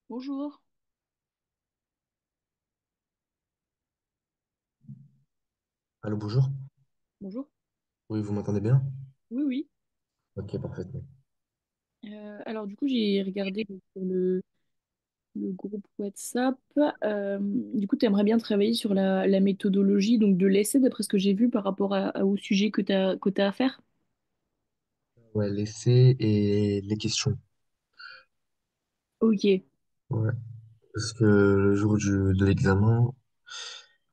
Bonjour. Allô, bonjour. Bonjour. Oui, vous m'entendez bien? Oui, oui. Ok, parfaitement. Alors du coup, j'ai regardé sur le groupe WhatsApp. Du coup, tu aimerais bien travailler sur la méthodologie donc de l'essai, d'après ce que j'ai vu par rapport au sujet que t'as à faire. Ouais, l'essai et les questions. Ok. Ouais. Parce que le jour de l'examen,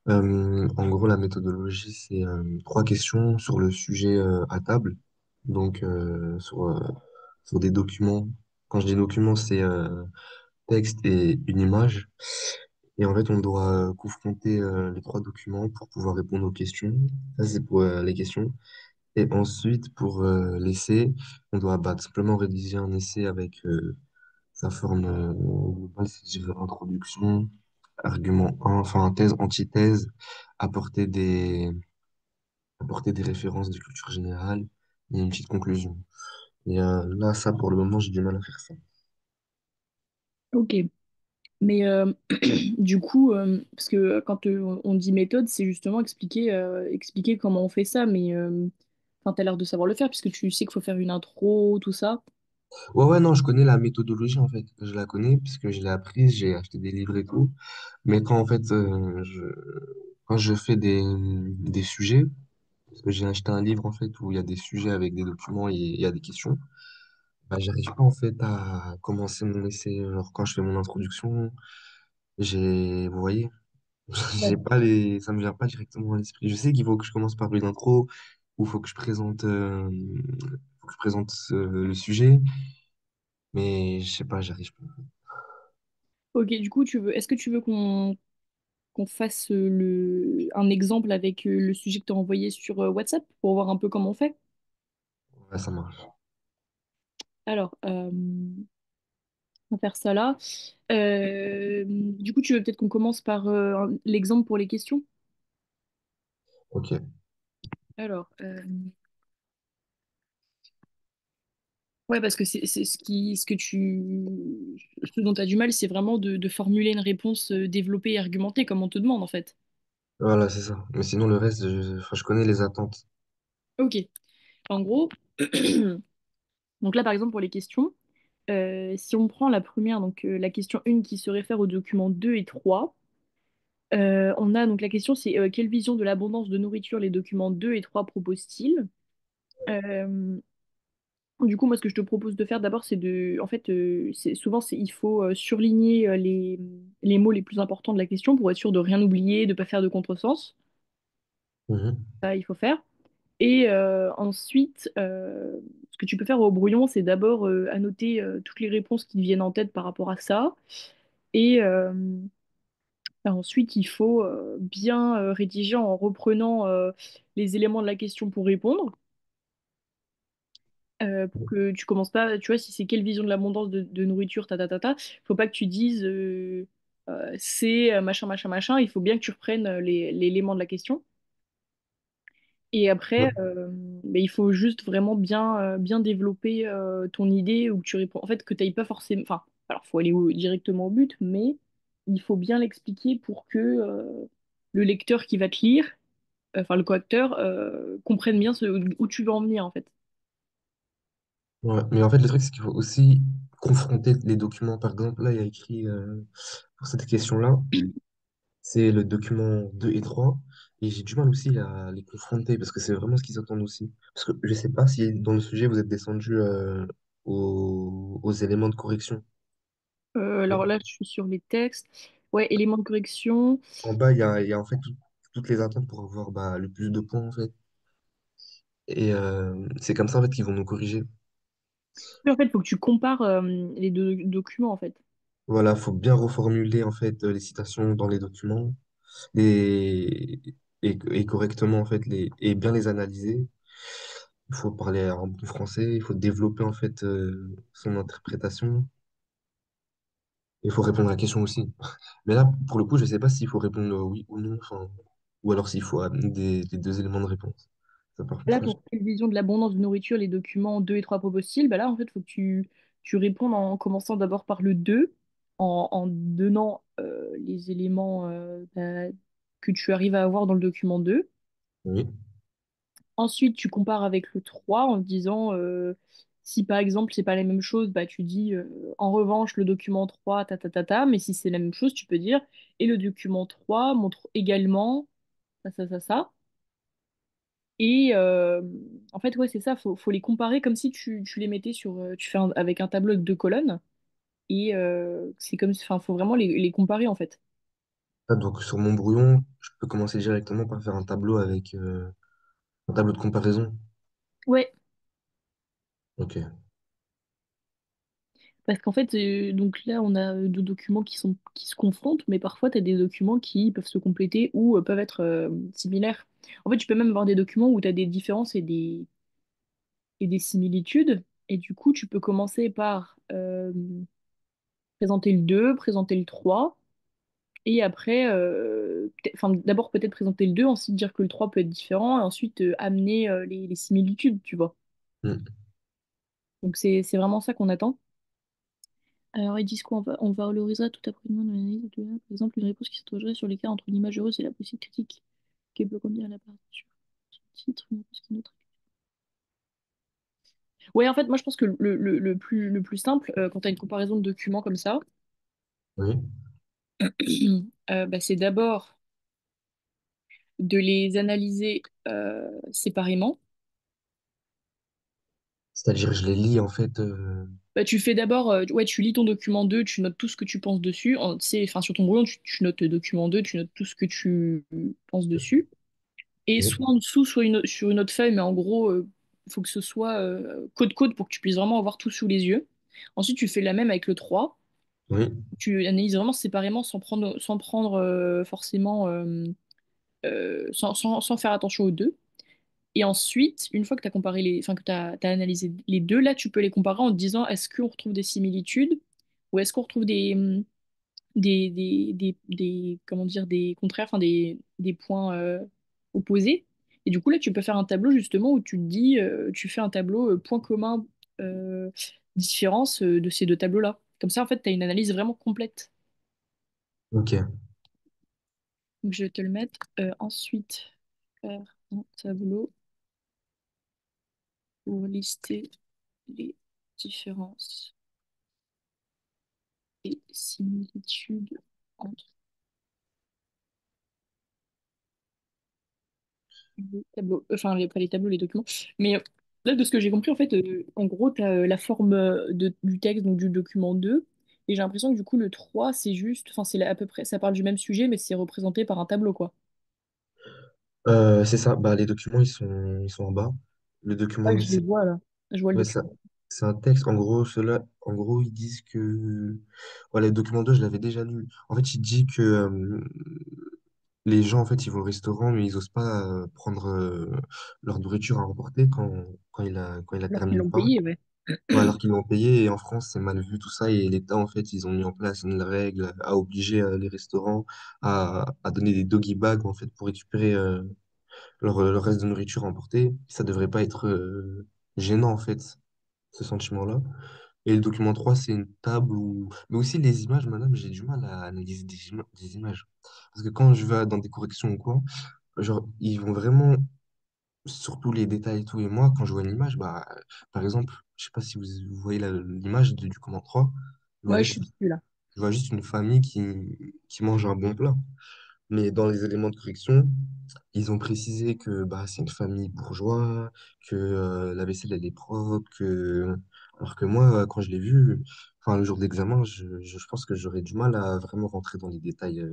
en gros, la méthodologie, c'est trois questions sur le sujet à table. Donc, sur des documents. Quand je dis documents, c'est texte et une image. Et en fait, on doit confronter les trois documents pour pouvoir répondre aux questions. Ça, c'est pour les questions. Et ensuite, pour l'essai, on doit tout simplement rédiger un essai avec sa forme globale, c'est-à-dire introduction, argument 1, enfin thèse, antithèse, apporter des, apporter des références de culture générale et une petite conclusion. Et là, ça, pour le moment, j'ai du mal à faire ça. Ok. Mais du coup, parce que quand on dit méthode, c'est justement expliquer comment on fait ça. Mais enfin, t'as l'air de savoir le faire puisque tu sais qu'il faut faire une intro, tout ça. Ouais, ouais, non, je connais la méthodologie, en fait. Je la connais puisque je l'ai apprise, j'ai acheté des livres et tout. Mais quand, en fait, quand je fais des sujets, parce que j'ai acheté un livre en fait où il y a des sujets avec des documents et il y a des questions. Bah, j'arrive pas en fait à commencer mon essai. Genre quand je fais mon introduction, vous voyez, j'ai pas ça me vient pas directement à l'esprit. Je sais qu'il faut que je commence par une intro ou faut que je présente le sujet, mais je sais pas, j'arrive pas. Ok, du coup, est-ce que tu veux qu'on fasse un exemple avec le sujet que tu as envoyé sur WhatsApp pour voir un peu comment on fait? Ouais, ça marche. Alors, on va faire ça là. Du coup, tu veux peut-être qu'on commence par l'exemple pour les questions? Ok. Alors, ouais, parce que c'est ce dont tu as du mal, c'est vraiment de formuler une réponse développée et argumentée comme on te demande en fait. Voilà, c'est ça. Mais sinon le reste, enfin, je connais les attentes. Ok. En gros, donc là, par exemple, pour les questions, si on prend la première, donc la question 1 qui se réfère aux documents 2 et 3, on a donc la question c'est quelle vision de l'abondance de nourriture les documents 2 et 3 proposent-ils? Euh, du coup, moi, ce que je te propose de faire d'abord, c'est en fait, il faut surligner les mots les plus importants de la question pour être sûr de rien oublier, de ne pas faire de contresens. Mhm. Ça, il faut faire. Et ensuite, ce que tu peux faire au brouillon, c'est d'abord annoter toutes les réponses qui te viennent en tête par rapport à ça. Et ensuite, il faut bien rédiger en reprenant les éléments de la question pour répondre. Pour que tu commences pas, tu vois, si c'est quelle vision de l'abondance de nourriture, faut pas que tu dises c'est machin, machin, machin. Il faut bien que tu reprennes l'élément de la question. Et après, Ouais. il faut juste vraiment bien développer ton idée ou que tu réponds. En fait, que tu n'ailles pas forcément. Enfin, alors, faut aller directement au but, mais il faut bien l'expliquer pour que le lecteur qui va te lire, enfin le correcteur, comprenne bien où tu veux en venir, en fait. Ouais. Mais en fait, le truc, c'est qu'il faut aussi confronter les documents. Par exemple, là, il y a écrit pour cette question-là. C'est le document 2 et 3. Et j'ai du mal aussi à les confronter parce que c'est vraiment ce qu'ils attendent aussi. Parce que je sais pas si dans le sujet vous êtes descendu aux éléments de correction. Alors là, je suis sur les textes. Ouais, éléments de correction. En bas, il y a en fait toutes les attentes pour avoir bah, le plus de points en fait. Et c'est comme ça en fait qu'ils vont nous corriger. Oui, en fait, il faut que tu compares les deux documents, en fait. Voilà, faut bien reformuler en fait les citations dans les documents et, et correctement en fait et bien les analyser. Il faut parler un bon français, il faut développer en fait son interprétation. Il faut répondre à la question aussi. Mais là, pour le coup, je sais pas s'il faut répondre oui ou non, enfin, ou alors s'il faut amener les deux éléments de réponse. Ça, par Là, contre, là, pour quelle vision de l'abondance de nourriture, les documents 2 et 3 proposent-ils? Bah là, en fait, il faut que tu répondes en commençant d'abord par le 2, en donnant les éléments que tu arrives à avoir dans le document 2. Oui. Ensuite, tu compares avec le 3 en te disant si par exemple c'est pas la même chose, bah tu dis en revanche le document 3 ta ta ta ta, mais si c'est la même chose, tu peux dire et le document 3 montre également ça ça ça ça. Et en fait, ouais, c'est ça, faut les comparer comme si tu les mettais sur. Tu fais avec un tableau de deux colonnes. Et c'est comme. Enfin, faut vraiment les comparer en fait. Ah, donc sur mon brouillon, je peux commencer directement par faire un tableau avec un tableau de comparaison. Ouais, Ok. parce qu'en fait, donc là, on a deux documents qui se confrontent, mais parfois, tu as des documents qui peuvent se compléter ou peuvent être similaires. En fait, tu peux même avoir des documents où tu as des différences et des similitudes. Et du coup, tu peux commencer par présenter le 2 présenter le 3. Et après, enfin, d'abord peut-être présenter le 2 ensuite dire que le 3 peut être différent, et ensuite amener les similitudes, tu vois. Hmm. Donc c'est vraiment ça qu'on attend. Alors ils disent quoi? On valorisera tout après une analyse de, par exemple, une réponse qui s'interrogerait sur l'écart entre l'image heureuse et la possible critique, qui peut conduire à la partie sur son titre, une réponse qui neutre. Ouais, en fait, moi je pense que le plus simple, quand tu as une comparaison de documents comme ça, Oui. bah, c'est d'abord de les analyser séparément. C'est-à-dire, je les lis en fait. Bah, tu fais d'abord, ouais, tu lis ton document 2 tu notes tout ce que tu penses dessus. Tu sais, enfin, sur ton brouillon, tu notes le document 2 tu notes tout ce que tu penses dessus. Et Oui. soit en dessous, soit sur une autre feuille, mais en gros, il faut que ce soit côte-côte pour que tu puisses vraiment avoir tout sous les yeux. Ensuite, tu fais la même avec le 3. Oui. Tu analyses vraiment séparément sans prendre forcément, sans faire attention aux deux. Et ensuite, une fois que tu as comparé enfin, que tu analysé les deux, là, tu peux les comparer en te disant est-ce qu'on retrouve des similitudes ou est-ce qu'on retrouve comment dire, des contraires, enfin, des points opposés. Et du coup, là, tu peux faire un tableau justement où tu te dis, tu fais un tableau point commun, euh, différence de ces deux tableaux-là. Comme ça, en fait, tu as une analyse vraiment complète. Ok. Donc, je vais te le mettre. Ensuite, faire un tableau pour lister les différences et similitudes entre les tableaux, enfin pas les tableaux, les documents. Mais là, de ce que j'ai compris, en fait, en gros, tu as la forme du texte, donc du document 2 et j'ai l'impression que du coup, le 3 c'est juste, enfin, à peu près, ça parle du même sujet, mais c'est représenté par un tableau, quoi. C'est ça. Bah, les documents, ils sont en bas. Le Ouais, document, je les vois là. Je vois le ouais, ça, document. c'est un texte. En gros, en gros, ils disent que. Voilà, le document 2 je l'avais déjà lu. En fait, il dit que les gens, en fait, ils vont au restaurant, mais ils osent pas prendre leur nourriture à emporter quand il a Alors qu'ils terminé le l'ont pain. payé, ouais. Ouais, alors qu'ils l'ont payé. Et en France, c'est mal vu tout ça. Et l'État, en fait, ils ont mis en place une règle à obliger les restaurants à donner des doggy bags, en fait, pour récupérer leur reste de nourriture à emporter. Ça devrait pas être gênant, en fait, ce sentiment-là. Et le document 3 c'est une table où... Mais aussi les images, madame, j'ai du mal à analyser des images. Parce que quand je vais dans des corrections ou quoi, genre, ils vont vraiment sur tous les détails et tout. Et moi, quand je vois une image, bah, par exemple, je sais pas si vous voyez l'image du document 3 je vois Ouais, je juste, suis dessus là. je vois juste une famille qui mange un bon plat. Mais dans les éléments de correction, ils ont précisé que bah, c'est une famille bourgeoise, que la vaisselle elle est propre, que alors que moi, quand je l'ai vu, enfin le jour d'examen, je pense que j'aurais du mal à vraiment rentrer dans les détails.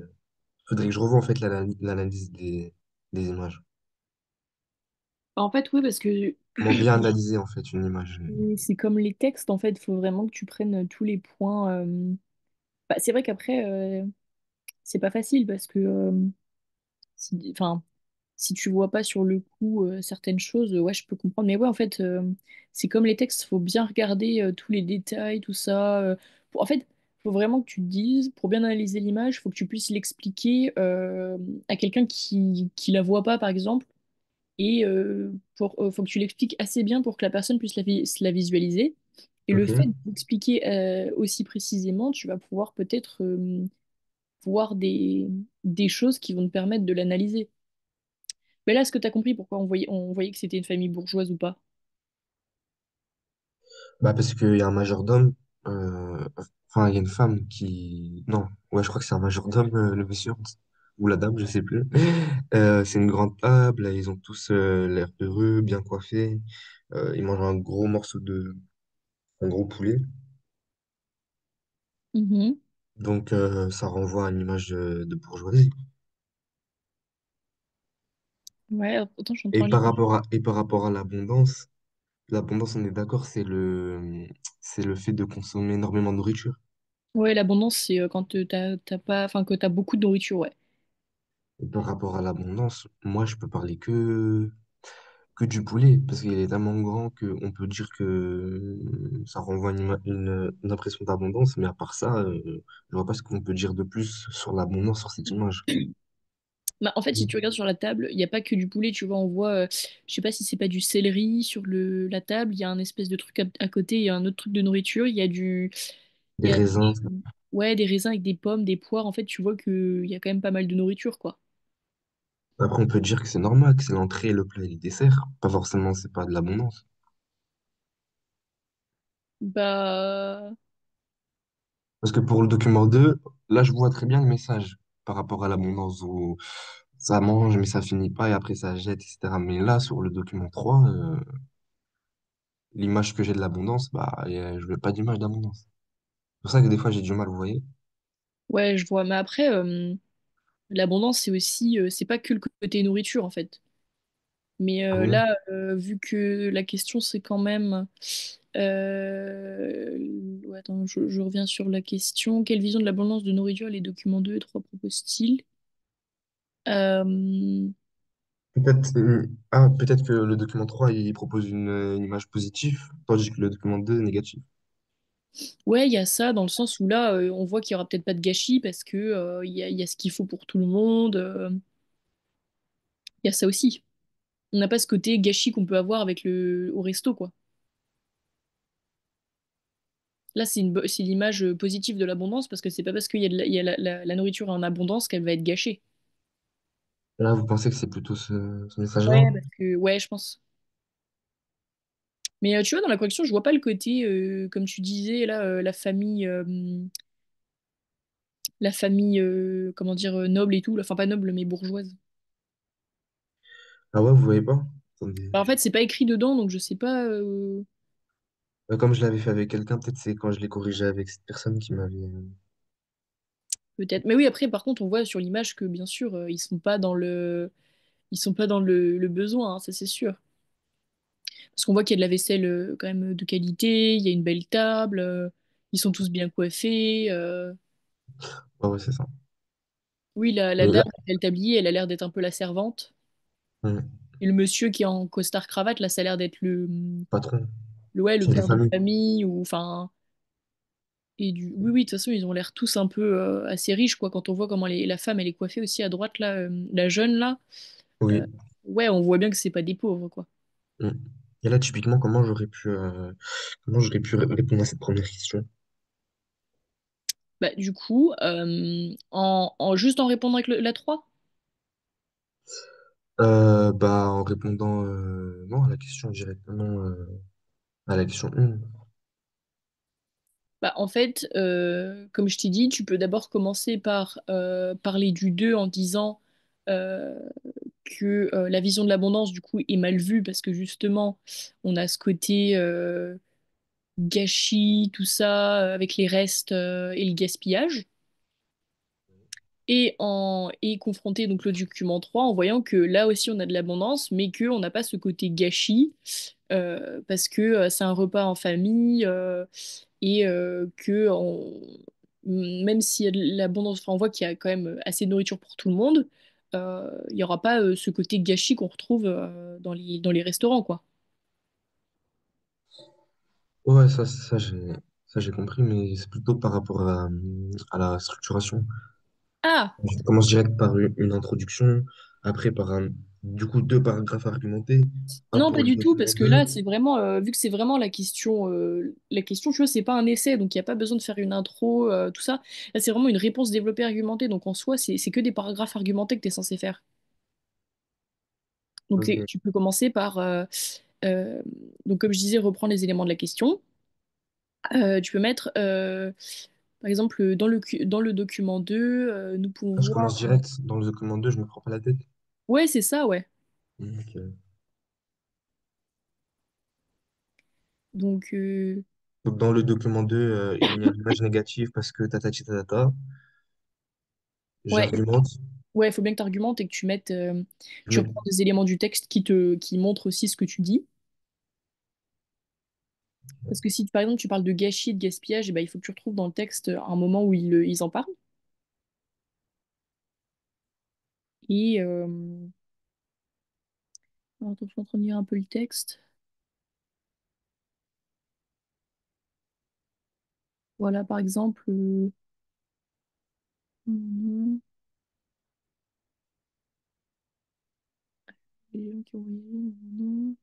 Faudrait que je revoie en fait l'analyse des images. En fait, oui, parce que Comment bien analyser en fait une image. c'est comme les textes, en fait, il faut vraiment que tu prennes tous les points. Bah, c'est vrai qu'après, c'est pas facile parce que enfin, si tu vois pas sur le coup certaines choses, ouais, je peux comprendre. Mais ouais, en fait, c'est comme les textes, faut bien regarder tous les détails, tout ça. En fait, faut vraiment que tu te dises, pour bien analyser l'image, faut que tu puisses l'expliquer à quelqu'un qui la voit pas, par exemple. Et faut que tu l'expliques assez bien pour que la personne puisse la visualiser. Et le Ok. fait d'expliquer aussi précisément, tu vas pouvoir peut-être voir des choses qui vont te permettre de l'analyser. Mais là, est-ce que tu as compris pourquoi on voyait que c'était une famille bourgeoise ou pas? Bah, parce qu'il y a un majordome, enfin, il y a une femme qui. Non, ouais, je crois que c'est un majordome, le monsieur, ou la dame, je sais plus. C'est une grande table, ils ont tous l'air heureux, bien coiffés. Ils mangent un gros morceau un gros poulet. Mhm. Donc, ça renvoie à une image de bourgeoisie. Ouais, attends, je suis en train de lire. Et par rapport à l'abondance, on est d'accord, c'est le fait de consommer énormément de nourriture. Ouais, l'abondance, c'est quand t'as pas, enfin, que t'as beaucoup de nourriture, ouais. Et par rapport à l'abondance, moi, je peux parler que du poulet, parce qu'il est tellement grand qu'on peut dire que ça renvoie une impression d'abondance, mais à part ça, je vois pas ce qu'on peut dire de plus sur l'abondance sur cette image. Bah, en fait, si tu regardes sur la table, il n'y a pas que du poulet, tu vois, on voit, je sais pas si c'est pas du céleri sur la table, il y a un espèce de truc à côté, il y a un autre truc de nourriture, il Des y a raisins. ouais, des raisins avec des pommes, des poires, en fait, tu vois qu'il y a quand même pas mal de nourriture, quoi. Après, on peut dire que c'est normal, que c'est l'entrée, le plat et le dessert. Pas forcément, c'est pas de l'abondance. Bah, Parce que pour le document 2, là, je vois très bien le message par rapport à l'abondance où ça mange, mais ça finit pas et après ça jette, etc. Mais là, sur le document 3, l'image que j'ai de l'abondance, bah, je veux pas d'image d'abondance. C'est pour ça que des fois, j'ai du mal, vous voyez? ouais, je vois. Mais après, l'abondance, c'est aussi, c'est pas que le côté nourriture, en fait. Mais Ah bon? là, vu que la question, c'est quand même... ouais, attends, je reviens sur la question. Quelle vision de l'abondance de nourriture les documents 2 et 3 proposent-ils? Euh, Peut-être que le document 3 il propose une image positive, tandis que le document 2 négatif. Ouais, il y a ça dans le sens où là, on voit qu'il y aura peut-être pas de gâchis parce que il y a ce qu'il faut pour tout le monde. Il y a ça aussi. On n'a pas ce côté gâchis qu'on peut avoir avec au resto, quoi. Là, c'est l'image positive de l'abondance parce que c'est pas parce qu'il y a, il y a la nourriture en abondance qu'elle va être gâchée. Là, vous pensez que c'est plutôt ce message-là? Ouais, parce que, ouais, je pense. Mais tu vois, dans la collection, je vois pas le côté, comme tu disais, là, la famille, comment dire, noble et tout. Enfin, pas noble, mais bourgeoise. Ah ouais, vous voyez pas? Attendez. Bah, en fait, c'est pas écrit dedans, donc je sais pas. Comme je l'avais fait avec quelqu'un, peut-être c'est quand je l'ai corrigé avec cette personne qui m'avait. Peut-être. Mais oui, après, par contre, on voit sur l'image que, bien sûr, ils sont pas dans le besoin, hein, ça c'est sûr. Parce qu'on voit qu'il y a de la vaisselle quand même de qualité, il y a une belle table, ils sont tous bien coiffés. Ah ouais, c'est ça. Oui, la Et là, dame, elle tablier, elle a l'air d'être un peu la servante. hum, Et le monsieur qui est en costard cravate, là, ça a l'air d'être patron, ouais, le chef de père de famille. famille ou enfin. Oui, oui, de toute façon, ils ont l'air tous un peu assez riches, quoi. Quand on voit comment la femme, elle est coiffée aussi à droite, là, la jeune, là. euh, Oui. ouais, on voit bien que c'est pas des pauvres, quoi. Hum. Et là, typiquement, comment j'aurais pu répondre à cette première question? Bah, du coup, juste en répondant avec la 3. Bah, en répondant non à la question directement, à la question 1. Bah, en fait, comme je t'ai dit, tu peux d'abord commencer par parler du 2 en disant euh, que la vision de l'abondance, du coup, est mal vue parce que justement, on a ce côté gâchis, tout ça, avec les restes et le gaspillage. Et confronter donc le document 3 en voyant que là aussi on a de l'abondance, mais qu'on n'a pas ce côté gâchis, parce que c'est un repas en famille, et même s'il y a de l'abondance, enfin, on voit qu'il y a quand même assez de nourriture pour tout le monde, il n'y aura pas ce côté gâchis qu'on retrouve dans les restaurants, quoi. Ouais, ça j'ai compris, mais c'est plutôt par rapport à la structuration. Ah! Je commence direct par une introduction, après par Du coup, deux paragraphes argumentés, un Non, pour pas le du tout, document parce que 2. là, c'est vraiment, vu que c'est vraiment la question, tu vois, c'est pas un essai, donc il n'y a pas besoin de faire une intro, tout ça. Là, c'est vraiment une réponse développée argumentée, donc en soi, c'est que des paragraphes argumentés que tu es censé faire. Donc Ok. tu peux commencer par, euh, donc comme je disais, reprendre les éléments de la question. Tu peux mettre, par exemple, dans le document 2, nous pouvons Ah, je commence voir. direct dans le document 2, je me prends pas la tête. Ouais, c'est ça, ouais. Ok. Donc, Donc, dans le document 2, il y a une image négative parce que tatati tatata. ouais, J'argumente. ouais, il faut bien que tu argumentes et que Je tu mets... reprends des éléments du texte qui montrent aussi ce que tu dis. Parce que si, par exemple, tu parles de gâchis, de gaspillage, eh ben, il faut que tu retrouves dans le texte un moment où ils en parlent. Et, alors, attends, je suis en train de lire un peu le texte. Voilà, par exemple, mhm, les gens qui ont raison, mhm.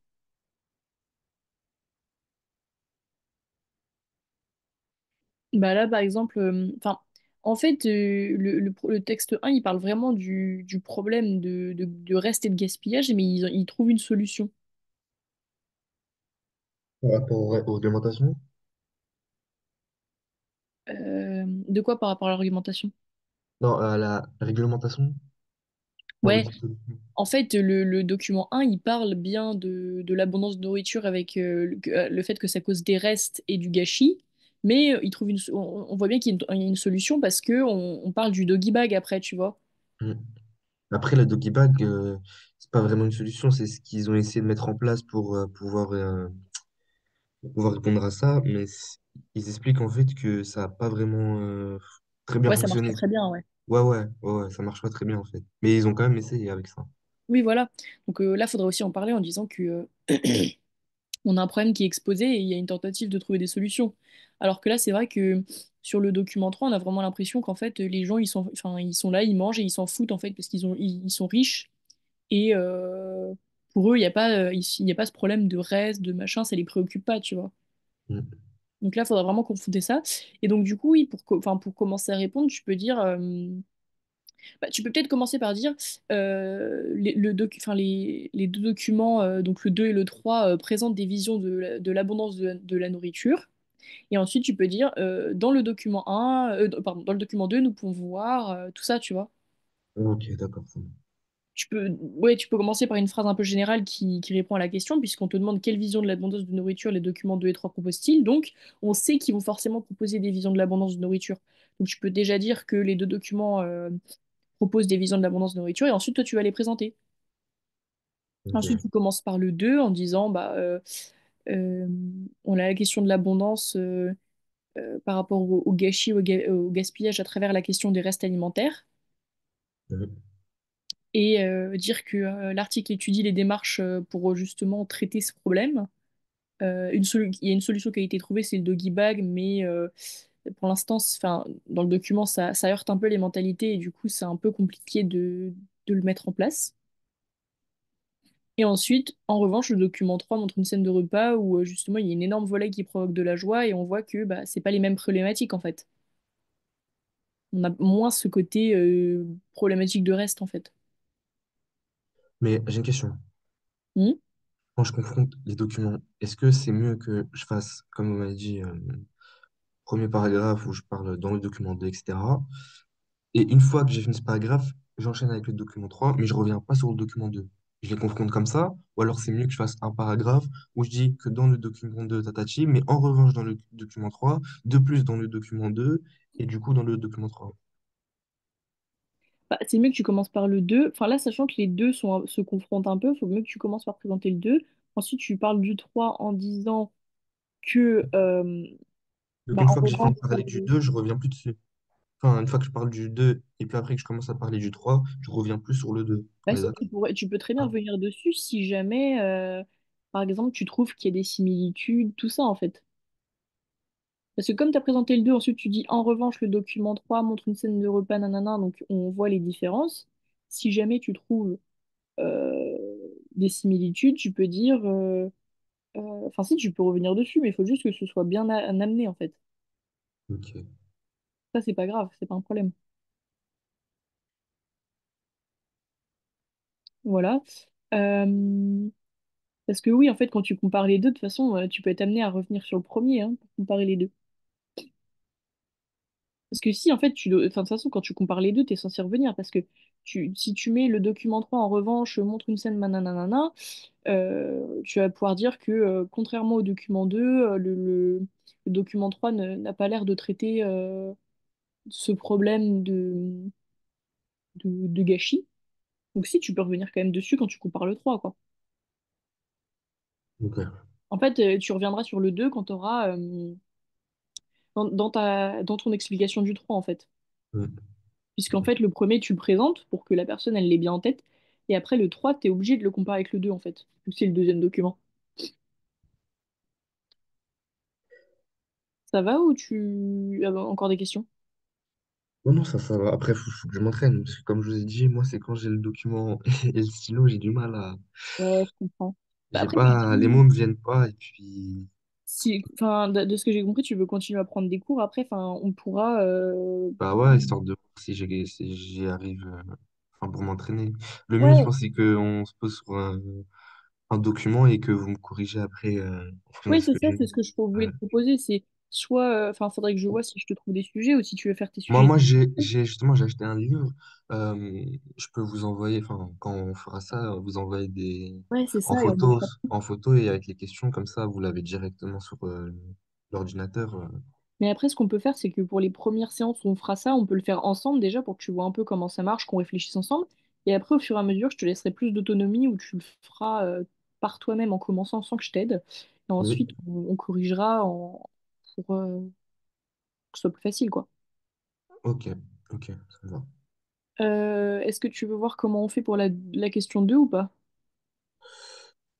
Bah là, par exemple, enfin, en fait, le texte 1, il parle vraiment du problème de reste et de gaspillage, mais ils trouvent une solution. Par rapport aux réglementations? De quoi par rapport à l'argumentation? Non, à la réglementation dans le Ouais, titre. en fait, le document 1, il parle bien de l'abondance de nourriture avec le fait que ça cause des restes et du gâchis, mais on voit bien qu'il y a une solution parce que on parle du doggy bag après, tu vois. Mm. Après, la doggy bag, c'est pas vraiment une solution, c'est ce qu'ils ont essayé de mettre en place pour pouvoir répondre à ça, mais ils expliquent en fait que ça n'a pas vraiment très bien Ouais, ça marche pas fonctionné. très bien, ouais. Ouais, ça marche pas très bien en fait. Mais ils ont quand même essayé avec ça. Oui, voilà. Donc là, il faudrait aussi en parler en disant que on a un problème qui est exposé et il y a une tentative de trouver des solutions. Alors que là, c'est vrai que sur le document 3, on a vraiment l'impression qu'en fait, les gens, enfin, ils sont là, ils mangent et ils s'en foutent en fait parce ils sont riches. Et pour eux, il y a pas ce problème de reste, de machin, ça les préoccupe pas, tu vois. Mm. Donc là, il faudra vraiment confronter ça. Et donc, du coup, oui, enfin, pour commencer à répondre, tu peux dire, bah, tu peux peut-être commencer par dire enfin, les deux documents, donc le 2 et le 3 présentent des visions de l'abondance de la nourriture. Et ensuite, tu peux dire, dans le document 1, pardon, dans le document 2, nous pouvons voir tout ça, tu vois. Ok, d'accord. Ça va. Ouais, tu peux commencer par une phrase un peu générale qui répond à la question, puisqu'on te demande quelle vision de l'abondance de nourriture les documents 2 et 3 proposent-ils. Donc, on sait qu'ils vont forcément proposer des visions de l'abondance de nourriture. Donc, tu peux déjà dire que les deux documents proposent des visions de l'abondance de nourriture, et ensuite, toi, tu vas les présenter. Ensuite, Ok. tu commences par le 2 en disant, bah, euh, on a la question de l'abondance par rapport au gâchis, au gaspillage à travers la question des restes alimentaires. Mhm. Et dire que l'article étudie les démarches pour justement traiter ce problème. Il y a une solution qui a été trouvée, c'est le doggy bag, mais pour l'instant, enfin, dans le document, ça heurte un peu les mentalités et du coup, c'est un peu compliqué de le mettre en place. Et ensuite, en revanche, le document 3 montre une scène de repas où justement il y a une énorme volaille qui provoque de la joie et on voit que bah, c'est pas les mêmes problématiques en fait. On a moins ce côté problématique de reste en fait. Mais j'ai une question. Hmm. Quand je confronte les documents, est-ce que c'est mieux que je fasse, comme vous m'avez dit, premier paragraphe où je parle dans le document 2, etc. Et une fois que j'ai fini ce paragraphe, j'enchaîne avec le document 3, mais je reviens pas sur le document 2. Je les confronte comme ça, ou alors c'est mieux que je fasse un paragraphe où je dis que dans le document 2, tatati, mais en revanche dans le document 3, de plus dans le document 2, et du coup dans le document 3. Bah, c'est mieux que tu commences par le 2. Enfin là, sachant que les deux se confrontent un peu, il faut mieux que tu commences par présenter le 2. Ensuite, tu parles du 3 en disant que, Donc bah, une en fois que j'ai fini revanche, de parler du 2, je reviens plus dessus. Enfin, une fois que je parle du 2, et puis après que je commence à parler du 3, je reviens plus sur le 2. On bah, est si, d'accord? tu peux très bien Ah, revenir dessus si jamais, par exemple, tu trouves qu'il y a des similitudes, tout ça en fait. Parce que comme tu as présenté le 2, ensuite tu dis en revanche, le document 3 montre une scène de repas, nanana, donc on voit les différences. Si jamais tu trouves des similitudes, tu peux dire, enfin si, tu peux revenir dessus, mais il faut juste que ce soit bien amené en fait. Ok. Ça, c'est pas grave, c'est pas un problème. Voilà. Euh, Parce que oui, en fait, quand tu compares les deux, de toute façon, tu peux être amené à revenir sur le premier, hein, pour comparer les deux. Parce que si, en fait, enfin, de toute façon, quand tu compares les deux, tu es censé revenir. Parce que si tu mets le document 3 en revanche, montre une scène, nanana, tu vas pouvoir dire que, contrairement au document 2, le document 3 n'a pas l'air de traiter ce problème de gâchis. Donc si, tu peux revenir quand même dessus quand tu compares le 3 quoi. Ok. En fait, tu reviendras sur le 2 quand tu auras, dans ton explication du 3 en fait. Mm. Puisqu'en fait, le premier, tu le présentes pour que la personne, elle l'ait bien en tête. Et après, le 3 tu es obligé de le comparer avec le 2 en fait. vu que c'est le deuxième document. Ça va ou tu as encore des questions? Non, non, ça va. Après, faut que je m'entraîne. Parce que comme je vous ai dit, moi, c'est quand j'ai le document et le stylo, j'ai du mal à. Ouais, je comprends. Bah J'ai après, tu pas. Les mots me viennent pas. Et puis. si, enfin, de ce que j'ai compris, tu veux continuer à prendre des cours après, enfin, on pourra. Bah ouais, histoire de voir si j'y arrive. Enfin, pour m'entraîner. Le mieux, je Ouais, pense, c'est qu'on se pose sur un document et que vous me corrigez après en fonction de oui, ce c'est que ça, j'ai c'est vu. ce que je Ouais. voulais te proposer. C'est soit, enfin, faudrait que je vois si je te trouve des sujets ou si tu veux faire tes Moi, sujets. moi justement, j'ai acheté un livre. Je peux vous envoyer, enfin, quand on fera ça, vous envoyer Ouais, c'est ça, et on mettra. en photo et avec les questions, comme ça, vous l'avez directement sur l'ordinateur. Mais après, ce qu'on peut faire, c'est que pour les premières séances où on fera ça, on peut le faire ensemble déjà pour que tu vois un peu comment ça marche, qu'on réfléchisse ensemble. Et après, au fur et à mesure, je te laisserai plus d'autonomie où tu le feras par toi-même en commençant sans que je t'aide. Et Oui, ensuite, on corrigera pour que ce soit plus facile, quoi. ok, ok, ça me va. Est-ce que tu veux voir comment on fait pour la question 2 ou pas?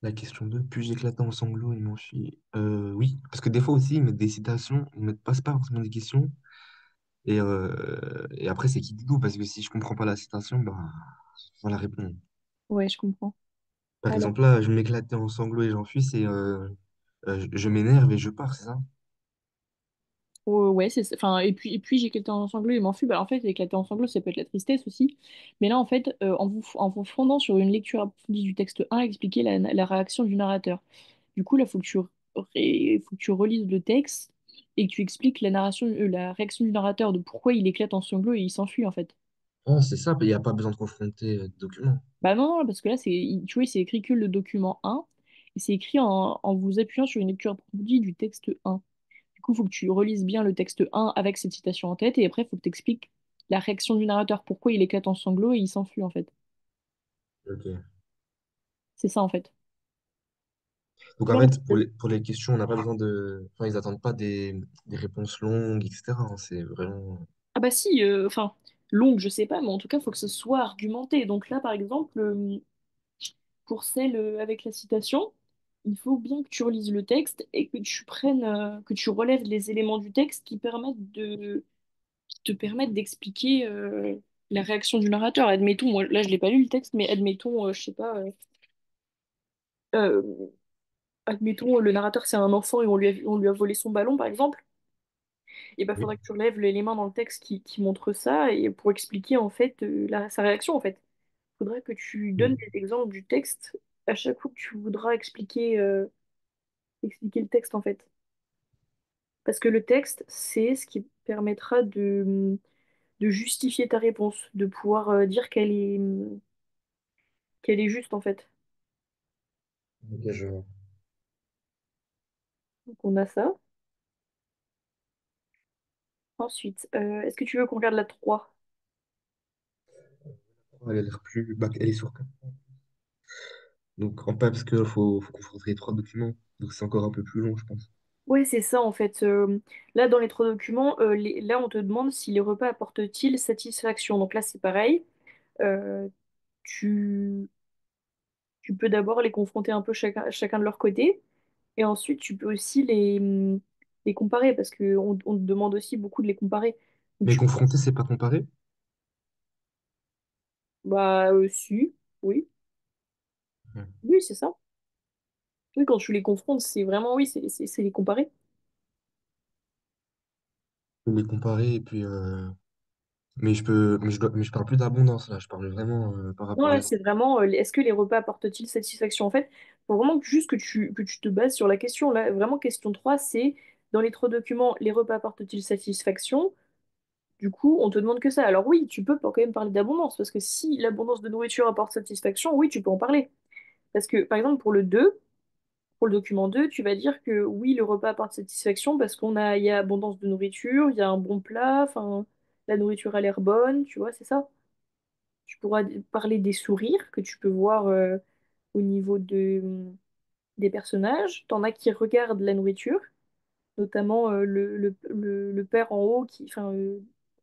La question 2 puis-je éclater en sanglots et m'enfuir? Oui, parce que des fois aussi, ils mettent des citations, ils mettent pas forcément des questions. Et après, c'est qui dit tout, parce que si je comprends pas la citation, bah, faut la répondre. Ouais, je comprends. Par Alors, exemple, là, je m'éclatais en sanglots et j'enfuis, c'est je m'énerve et je pars, c'est ça? ouais, enfin, et puis j'éclatais en sanglots et m'en fus. Bah, en fait, éclater en sanglots, ça peut être la tristesse aussi. Mais là, en fait, en vous fondant sur une lecture approfondie du texte 1, expliquer la réaction du narrateur. Du coup, là, faut que tu relises le texte et que tu expliques la réaction du narrateur de pourquoi il éclate en sanglots et il s'enfuit, en fait. Ah, c'est ça, il n'y a pas besoin de confronter le document. Bah non, non, parce que là, tu vois, c'est écrit que le document 1 et c'est écrit en vous appuyant sur une lecture approfondie du texte 1. Du coup, il faut que tu relises bien le texte 1 avec cette citation en tête, et après, il faut que tu expliques la réaction du narrateur, pourquoi il éclate en sanglots et il s'enfuit, en fait. Ok. C'est ça, en fait. Donc, en Non, fait, pour les questions, on n'a pas besoin de. Enfin, ils n'attendent pas des réponses longues, etc. Hein. C'est vraiment. ah bah si, enfin, longue, je sais pas, mais en tout cas, il faut que ce soit argumenté. Donc là, par exemple, pour celle avec la citation, il faut bien que tu relises le texte et que tu relèves les éléments du texte qui te permettent d'expliquer la réaction du narrateur. Admettons, moi, là, je l'ai pas lu le texte, mais admettons, je sais pas. Euh, Admettons, le narrateur, c'est un enfant et on lui a volé son ballon, par exemple, et ben, Oui. faudrait que tu relèves l'élément dans le texte qui montre ça et pour expliquer, en fait, sa réaction, en fait. Faudrait que tu donnes Mm. des exemples du texte à chaque fois que tu voudras expliquer le texte, en fait. Parce que le texte, c'est ce qui permettra de justifier ta réponse, de pouvoir dire qu'elle est juste, en fait. Ok, je vois. Donc, on a ça. Ensuite, est-ce que tu veux qu'on regarde la 3? Elle a l'air plus. Bah, elle est sur 4. Donc, en pas parce qu'il faut confronter les trois documents. Donc, c'est encore un peu plus long, je pense. Ouais, c'est ça en fait. Là, dans les trois documents, là, on te demande si les repas apportent-ils satisfaction. Donc là, c'est pareil. Euh, tu, tu peux d'abord les confronter un peu chacun de leur côté. Et ensuite, tu peux aussi les comparer parce qu'on te demande aussi beaucoup de les comparer. Donc, Mais confronter, c'est pas comparer? bah, si, oui. Ouais. Oui, c'est ça. Oui, quand tu les confrontes, c'est vraiment, oui, c'est les comparer. Je peux les comparer et puis, mais mais je parle plus d'abondance là. Je parle vraiment par Non, rapport à là, l'essai. c'est vraiment, est-ce que les repas apportent-ils satisfaction? En fait, faut vraiment juste que tu te bases sur la question. Là, vraiment, question 3 c'est, dans les trois documents, les repas apportent-ils satisfaction? Du coup, on te demande que ça. Alors oui, tu peux quand même parler d'abondance, parce que si l'abondance de nourriture apporte satisfaction, oui, tu peux en parler. Parce que, par exemple, pour le document 2 tu vas dire que oui, le repas apporte satisfaction parce il y a abondance de nourriture, il y a un bon plat, enfin, la nourriture a l'air bonne, tu vois, c'est ça. Tu pourras parler des sourires que tu peux voir au niveau des personnages. T'en as qui regardent la nourriture, notamment le père en haut,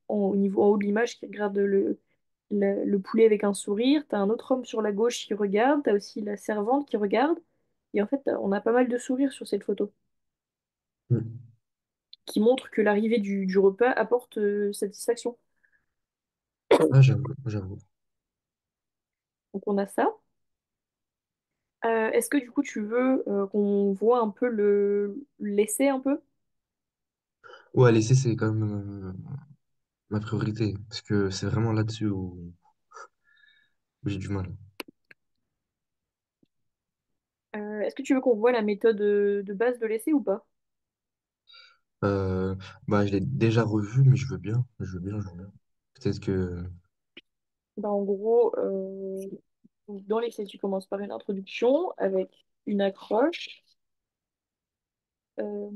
au niveau en haut de l'image, qui regarde le poulet avec un sourire. T'as un autre homme sur la gauche qui regarde. T'as aussi la servante qui regarde. Et en fait, on a pas mal de sourires sur cette photo, Mm. qui montre que l'arrivée du repas apporte satisfaction. Ah, j'avoue, j'avoue. Donc on a ça. Est-ce que du coup tu veux qu'on voit un peu l'essai un peu? Ouais, l'essai, c'est quand même ma priorité. Parce que c'est vraiment là-dessus où j'ai du mal. Est-ce que tu veux qu'on voit la méthode de base de l'essai ou pas? Euh, Bah, je l'ai déjà revu, mais je veux bien. Je veux bien, je veux bien. Peut-être que Ben, en gros, dans l'essai, tu commences par une introduction avec une accroche. Euh,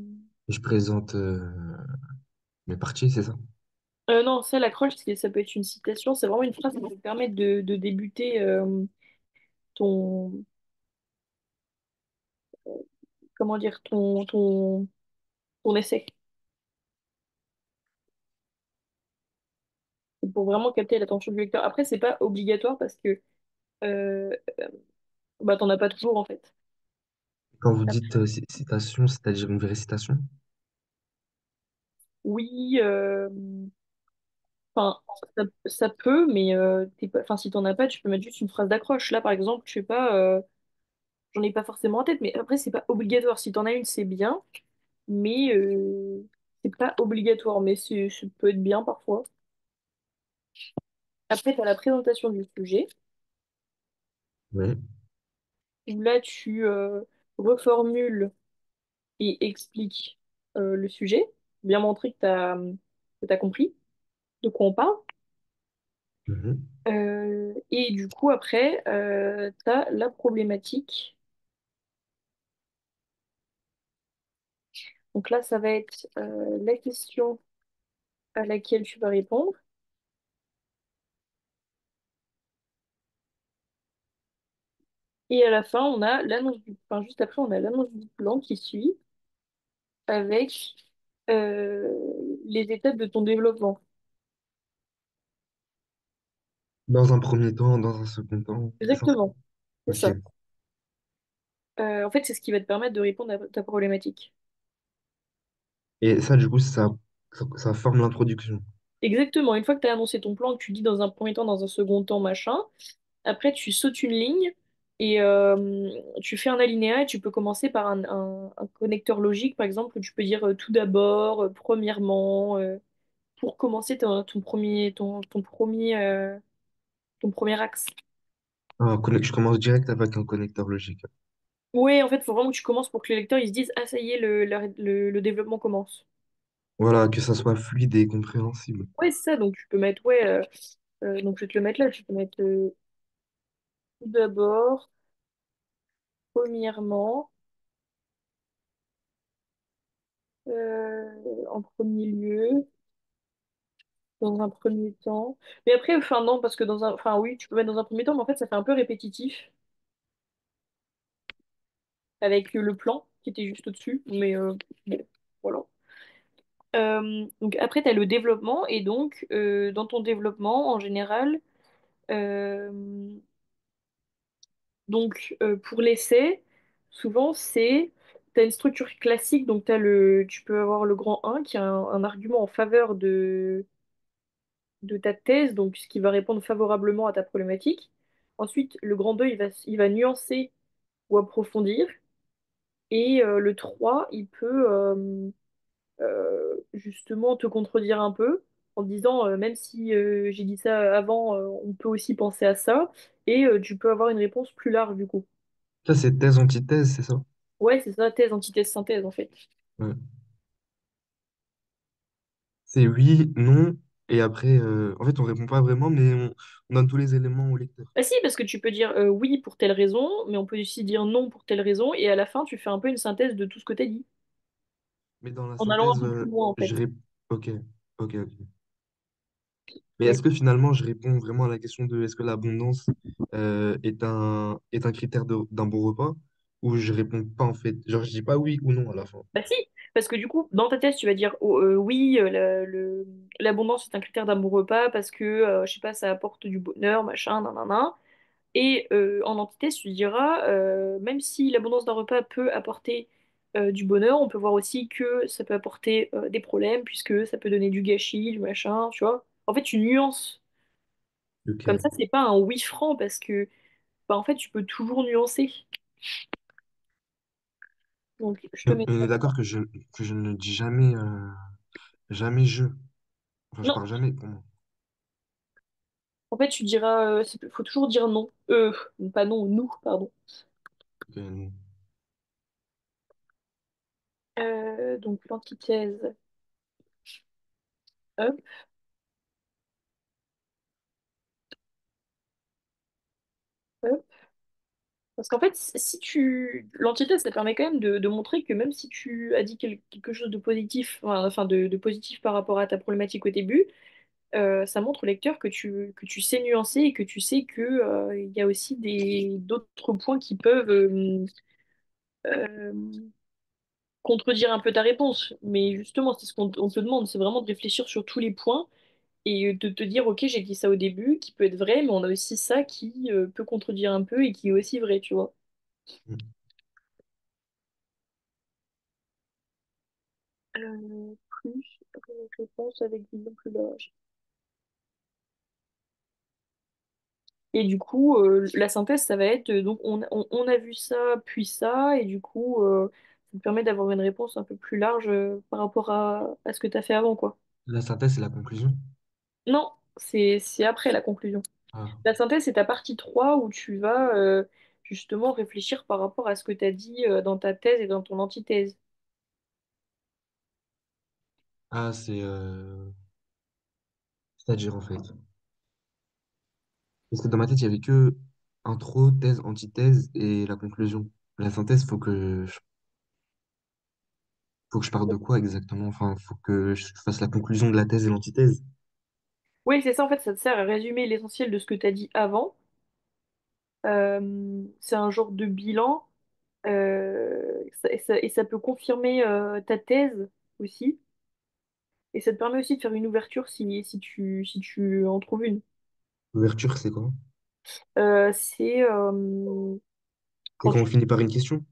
je présente mes parties, c'est ça? non, ça, l'accroche, ça peut être une citation. C'est vraiment une phrase qui va te permettre de débuter ton, comment dire, ton essai. C'est pour vraiment capter l'attention du lecteur. Après, c'est pas obligatoire parce que euh, bah, t'en as pas toujours en fait. Quand vous dites citation, c'est-à-dire une vraie citation? Oui, enfin, ça peut, mais enfin, si t'en as pas, tu peux mettre juste une phrase d'accroche. Là, par exemple, je sais pas, j'en ai pas forcément en tête, mais après, c'est pas obligatoire. Si t'en as une, c'est bien, mais c'est pas obligatoire, mais ça peut être bien parfois. Après, t'as la présentation du sujet, Oui. où là, tu reformules et expliques le sujet, bien montrer que t'as compris de quoi on parle. Mhm. Et du coup, après, tu as la problématique. Donc là, ça va être la question à laquelle tu vas répondre. Et à la fin, enfin, juste après, on a l'annonce du plan qui suit avec les étapes de ton développement. Dans un premier temps, dans un second temps, c'est ça? Exactement, c'est Ok. ça. En fait, c'est ce qui va te permettre de répondre à ta problématique. Et ça, du coup, ça forme l'introduction. Exactement. Une fois que tu as annoncé ton plan, que tu dis dans un premier temps, dans un second temps, machin, après, tu sautes une ligne et tu fais un alinéa et tu peux commencer par un connecteur logique, par exemple, où tu peux dire tout d'abord, premièrement, pour commencer ton premier axe. Ah, je commence direct avec un connecteur logique. Oui, en fait, il faut vraiment que tu commences pour que les lecteurs ils se disent, ah, ça y est, le développement commence. Voilà, que ça soit fluide et compréhensible. Ouais, c'est ça, donc tu peux mettre, ouais, donc je vais te le mettre là, tu peux mettre tout d'abord, premièrement, en premier lieu. Dans un premier temps. Mais après, enfin non, parce que enfin oui, tu peux mettre dans un premier temps, mais en fait, ça fait un peu répétitif avec le plan qui était juste au-dessus. Mais bon, voilà. Donc après, tu as le développement, et donc dans ton développement, en général, euh, pour l'essai, souvent t'as une structure classique, donc tu peux avoir le grand 1 qui a un argument en faveur de ta thèse, donc ce qui va répondre favorablement à ta problématique. Ensuite, le grand 2 il va nuancer ou approfondir. Et le 3 il peut justement te contredire un peu en disant, même si j'ai dit ça avant, on peut aussi penser à ça. Et tu peux avoir une réponse plus large du coup. Ça, c'est thèse, antithèse, c'est ça? Ouais, c'est ça, thèse, antithèse, synthèse en fait. Ouais. C'est oui, non, et après, en fait, on répond pas vraiment, mais on donne tous les éléments au lecteur. Bah si, parce que tu peux dire oui pour telle raison, mais on peut aussi dire non pour telle raison, et à la fin, tu fais un peu une synthèse de tout ce que tu as dit, Mais dans la en allant un synthèse, peu plus loin en je fait. réponds. Ok, ok, ok. Mais Mais est-ce que finalement, je réponds vraiment à la question de est-ce que l'abondance est un critère d'un bon repas? Ou je réponds pas en fait? Genre, je dis pas oui ou non à la fin. bah si, parce que du coup, dans ta thèse, tu vas dire oh, oui, l'abondance est un critère d'un bon repas parce que, je sais pas, ça apporte du bonheur, machin, nanana. Et en antithèse, tu diras, même si l'abondance d'un repas peut apporter du bonheur, on peut voir aussi que ça peut apporter des problèmes, puisque ça peut donner du gâchis, du machin, tu vois. En fait, tu nuances. Comme ça, Ok. c'est pas un oui franc, parce que, bah, en fait, tu peux toujours nuancer. Donc, je te mets On ça. est d'accord que je ne dis jamais, jamais je. Enfin, je Non, parle jamais pour moi. en fait, tu diras, faut toujours dire non. Pas non, nous, pardon. Ok, Donc, l'antithèse. Hop, hop. Parce qu'en fait, si tu... L'antithèse, ça permet quand même de montrer que même si tu as dit quelque chose de positif, enfin de positif par rapport à ta problématique au début, ça montre au lecteur que tu sais nuancer et que tu sais que, il y a aussi d'autres points qui peuvent euh, contredire un peu ta réponse. Mais justement, c'est ce on te demande, c'est vraiment de réfléchir sur tous les points et de te dire, ok, j'ai dit ça au début, qui peut être vrai, mais on a aussi ça qui peut contredire un peu et qui est aussi vrai, tu vois. Plus réponse avec vision plus large. Et du coup, la synthèse, ça va être, donc on a vu ça, puis ça, et du coup, ça te permet d'avoir une réponse un peu plus large par rapport à ce que tu as fait avant, quoi. la synthèse, c'est la conclusion. Non, c'est après la conclusion. Ah, La synthèse, c'est ta partie 3 où tu vas justement réfléchir par rapport à ce que tu as dit dans ta thèse et dans ton antithèse. ah c'est-à-dire en fait. Parce que dans ma tête, il y avait que intro, thèse, antithèse et la conclusion. La synthèse, faut que je parle de quoi exactement? Enfin, faut que je fasse la conclusion de la thèse et l'antithèse. Oui, c'est ça, en fait, ça te sert à résumer l'essentiel de ce que tu as dit avant. C'est un genre de bilan. Et ça peut confirmer ta thèse aussi. Et ça te permet aussi de faire une ouverture si tu en trouves une. L'ouverture, c'est quoi? C'est C'est quand quand on tu... finit par une question?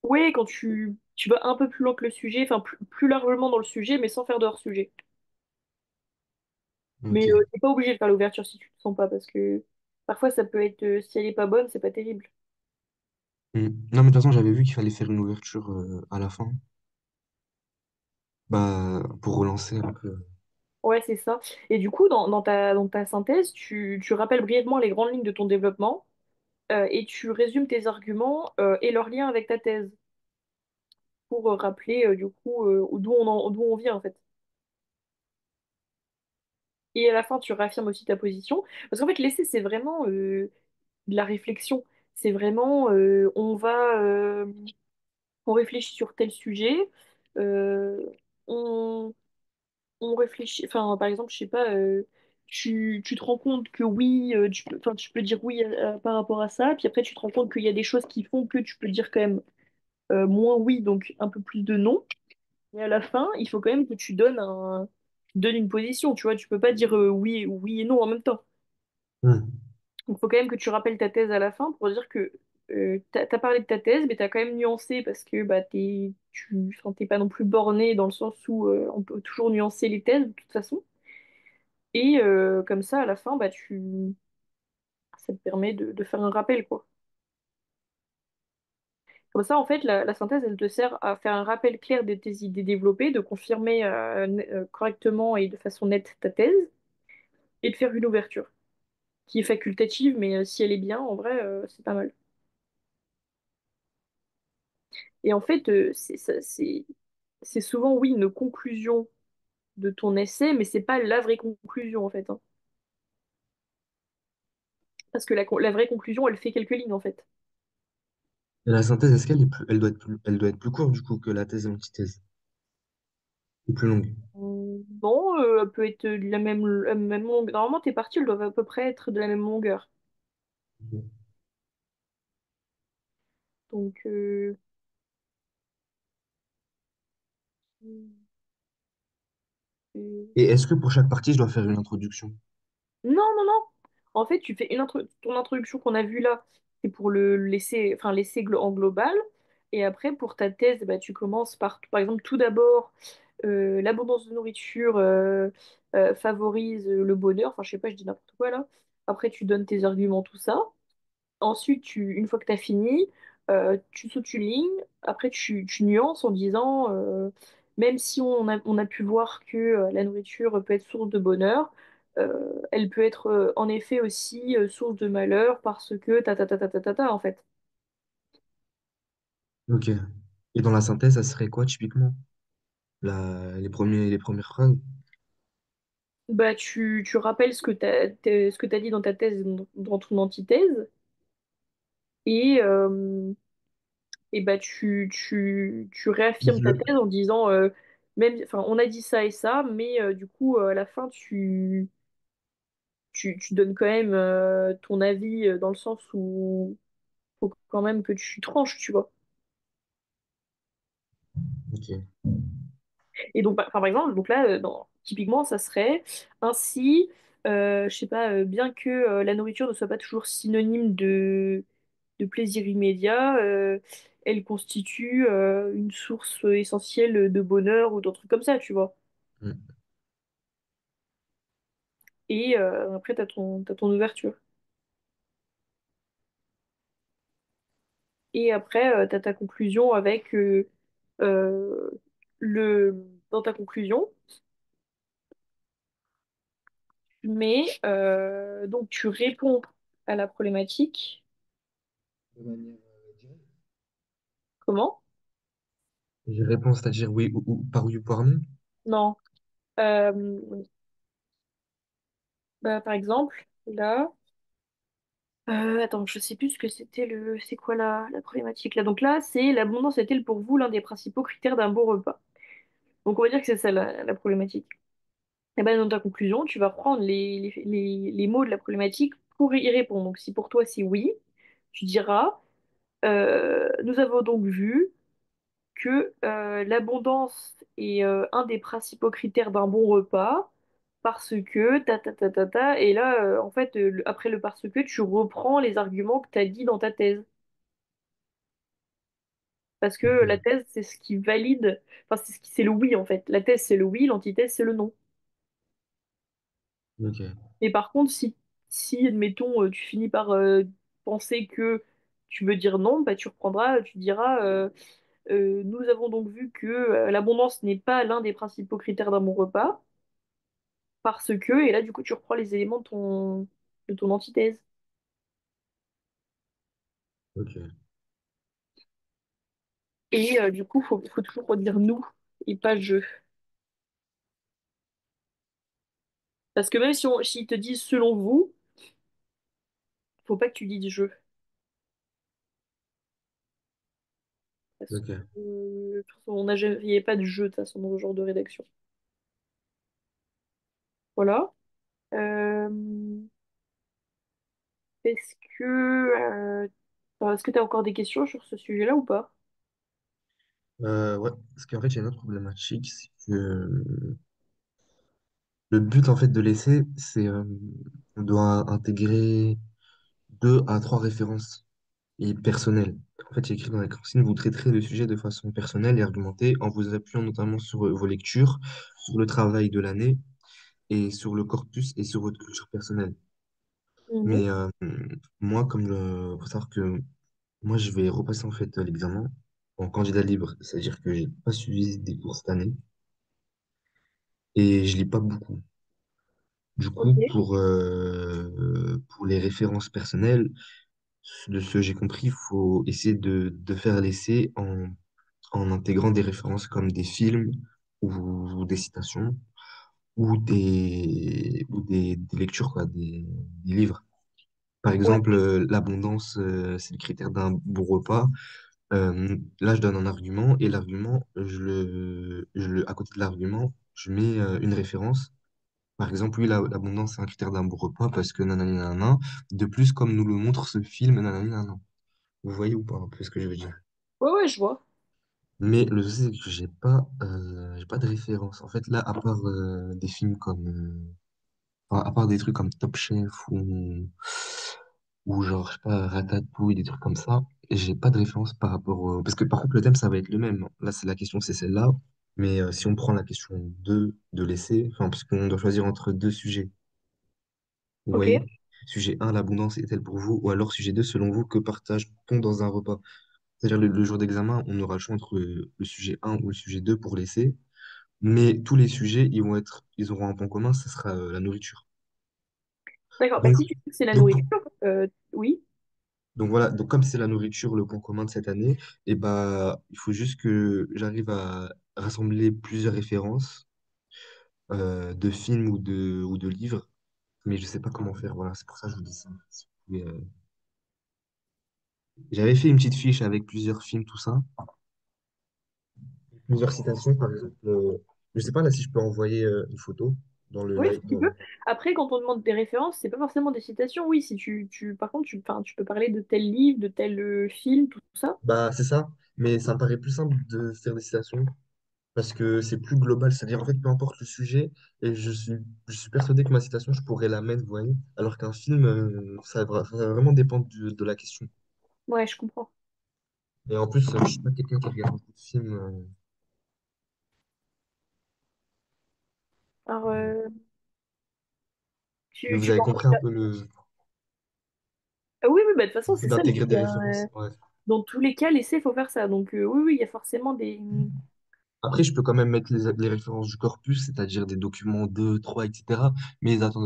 Ouais, quand tu vas un peu plus loin que le sujet, enfin plus largement dans le sujet, mais sans faire de hors-sujet. Mais Ok. t'es pas obligé de faire l'ouverture si tu le sens pas, parce que parfois ça peut être, si elle est pas bonne, c'est pas terrible. Hmm. Non, mais de toute façon, j'avais vu qu'il fallait faire une ouverture à la fin. Bah, pour relancer un peu. Ouais, c'est ça. Et du coup, dans ta synthèse, tu rappelles brièvement les grandes lignes de ton développement et tu résumes tes arguments et leurs liens avec ta thèse pour rappeler du coup d'où on vient en fait. Et à la fin, tu réaffirmes aussi ta position. Parce qu'en fait, l'essai, c'est vraiment de la réflexion. C'est vraiment, on réfléchit sur tel sujet, euh, on, on réfléchit, enfin, par exemple, je sais pas, tu te rends compte que oui, enfin, tu peux dire oui par rapport à ça, puis après, tu te rends compte qu'il y a des choses qui font que tu peux dire quand même moins oui, donc un peu plus de non. Et à la fin, il faut quand même que tu donnes une position, tu vois, tu peux pas dire oui, oui et non en même temps. Hmm. Donc il faut quand même que tu rappelles ta thèse à la fin pour dire que t'as parlé de ta thèse, mais t'as quand même nuancé parce que bah, enfin, t'es pas non plus borné dans le sens où on peut toujours nuancer les thèses de toute façon. Et comme ça, à la fin, bah, ça te permet de faire un rappel, quoi. Comme ça, en fait, la synthèse, elle te sert à faire un rappel clair de tes idées développées, de confirmer correctement et de façon nette ta thèse, et de faire une ouverture, qui est facultative, mais si elle est bien, en vrai, c'est pas mal. Et en fait, c'est souvent, oui, une conclusion de ton essai, mais c'est pas la vraie conclusion, en fait, hein. Parce que la vraie conclusion, elle fait quelques lignes, en fait. Et la synthèse, est-ce qu'elle est plus, elle doit être plus courte du coup que la thèse et l'antithèse, ou plus longue? Bon, elle peut être de la même longueur. Normalement, tes parties, elles doivent à peu près être de la même longueur. Donc, Et est-ce que pour chaque partie, je dois faire une introduction? non, non, non. En fait, tu fais ton introduction qu'on a vue là, c'est pour l'essai, enfin l'essai en global. Et après, pour ta thèse, bah, tu commences par exemple, tout d'abord, l'abondance de nourriture favorise le bonheur. Enfin, je sais pas, je dis n'importe quoi là. Après, tu donnes tes arguments, tout ça. Ensuite, une fois que tu as fini, tu sautes une ligne. Après, tu nuances en disant, même si on a pu voir que la nourriture peut être source de bonheur, elle peut être en effet aussi source de malheur parce que ta, en fait. Ok. Et dans la synthèse, ça serait quoi typiquement? Les premières phrases? Bah, tu rappelles ce que tu dit dans ta thèse, dans ton antithèse, et, bah, tu Je réaffirmes ta note. thèse en disant, même, enfin, on a dit ça et ça, mais du coup, à la fin, tu donnes quand même ton avis dans le sens où faut quand même que tu tranches, tu vois. Ok. Et donc, enfin, par exemple, donc là, typiquement, ça serait ainsi, je sais pas, bien que la nourriture ne soit pas toujours synonyme de plaisir immédiat, elle constitue une source essentielle de bonheur ou d'un truc comme ça, tu vois. Mm. Et après, t'as ton ouverture. Et après, t'as ta conclusion avec euh, dans ta conclusion. Mais donc, tu réponds à la problématique. De manière directe. Comment? Je réponds, c'est-à-dire oui par oui ou par non. Non. Oui. Bah, par exemple, là. Attends, je sais plus ce que c'était c'est quoi la problématique là. Donc là, c'est l'abondance est-elle pour vous l'un des principaux critères d'un bon repas? Donc on va dire que c'est ça la problématique. Et ben dans ta conclusion, tu vas prendre les mots de la problématique pour y répondre. Donc si pour toi c'est oui, tu diras nous avons donc vu que l'abondance est un des principaux critères d'un bon repas parce que ta, et là en fait après le parce que tu reprends les arguments que tu as dit dans ta thèse. Parce que la Ok. thèse, c'est ce qui valide, enfin, c'est le oui en fait. La thèse, c'est le oui, l'antithèse, c'est le non. Ok. Et par contre, si admettons, tu finis par penser que tu veux dire non, bah, tu reprendras, tu diras nous avons donc vu que l'abondance n'est pas l'un des principaux critères d'un bon repas, parce que, et là, du coup, tu reprends les éléments de ton antithèse. Ok. Et du coup, faut toujours redire nous et pas je. Parce que même s'ils te disent selon vous, faut pas que tu dises je. Parce que, Ok. de toute façon, il n'y avait pas de jeu de toute façon dans ce genre de rédaction. Voilà. Euh, est-ce que est-ce que tu as encore des questions sur ce sujet-là ou pas? Ouais, parce qu'en fait, il y a une autre problématique, c'est que le but en fait de l'essai, c'est on doit intégrer 2 à 3 références et personnelles. En fait, il y a écrit dans la consigne, vous traiterez le sujet de façon personnelle et argumentée en vous appuyant notamment sur vos lectures, sur le travail de l'année et sur le corpus et sur votre culture personnelle. Mhm. Mais moi, faut savoir que moi, je vais repasser en fait l'examen en candidat libre. C'est-à-dire que j'ai pas suivi des cours cette année et je lis pas beaucoup. Du coup, Ok. pour les références personnelles, de ce que j'ai compris, il faut essayer de faire l'essai en intégrant des références comme des films ou des citations des lectures, quoi, des livres. Par Ouais. exemple, l'abondance, c'est le critère d'un bon repas. Là, je donne un argument et l'argument, à côté de l'argument, je mets une référence. Par exemple, oui, l'abondance, c'est un critère d'un bon repas parce que nanani nanana. De plus, comme nous le montre ce film, nanani nanana. Vous voyez ou pas un peu ce que je veux dire? Ouais, ouais, je vois. Mais le souci, c'est que j'ai pas de référence. En fait, là, à part des films comme, enfin, à part des trucs comme Top Chef ou genre, je sais pas, Ratatouille, des trucs comme ça, j'ai pas de référence par rapport parce que par contre, le thème, ça va être le même. Là, c'est la question, c'est celle-là. Mais si on prend la question 2 de l'essai, enfin, parce qu'on doit choisir entre deux sujets, vous Ok. voyez? Sujet un, l'abondance est-elle pour vous? Ou alors sujet 2, selon vous, que partage-t-on dans un repas? C'est-à-dire le jour d'examen, on aura le choix entre le sujet un ou le sujet 2 pour l'essai, mais tous les sujets, ils auront un point commun, ce sera la nourriture. D'accord. Bah, Donc, si tu dis que c'est la donc, nourriture, oui. donc voilà, donc comme c'est la nourriture le point commun de cette année, et bah, il faut juste que j'arrive à rassembler plusieurs références de films ou de livres, mais je sais pas comment faire. Voilà, c'est pour ça que je vous dis ça. Si vous pouvez, j'avais fait une petite fiche avec plusieurs films, tout ça, plusieurs citations, par exemple. Je sais pas là si je peux envoyer une photo dans le Oui, live. si tu peux. Après, quand on demande des références, c'est pas forcément des citations. Oui, si par contre, enfin, tu peux parler de tel livre, de tel film, tout ça. Bah, c'est ça, mais ça me paraît plus simple de faire des citations parce que c'est plus global, c'est-à-dire en fait, peu importe le sujet, et je suis persuadé que ma citation, je pourrais la mettre, vous voyez, alors qu'un film, ça va vraiment dépendre de la question. Ouais, je comprends. Et en plus, je suis pas quelqu'un qui regarde beaucoup de films, Alors, mais vous tu avez penses compris un peu le Ah oui, oui, bah, de toute façon, le fait c'est ça d'intégrer l'essai, des hein. références. Ouais. Dans tous les cas, l'essai, il faut faire ça. Donc, oui, oui, il y a forcément des. Après, je peux quand même mettre les références du corpus, c'est-à-dire des documents 2 3 etc. Mais ils attendent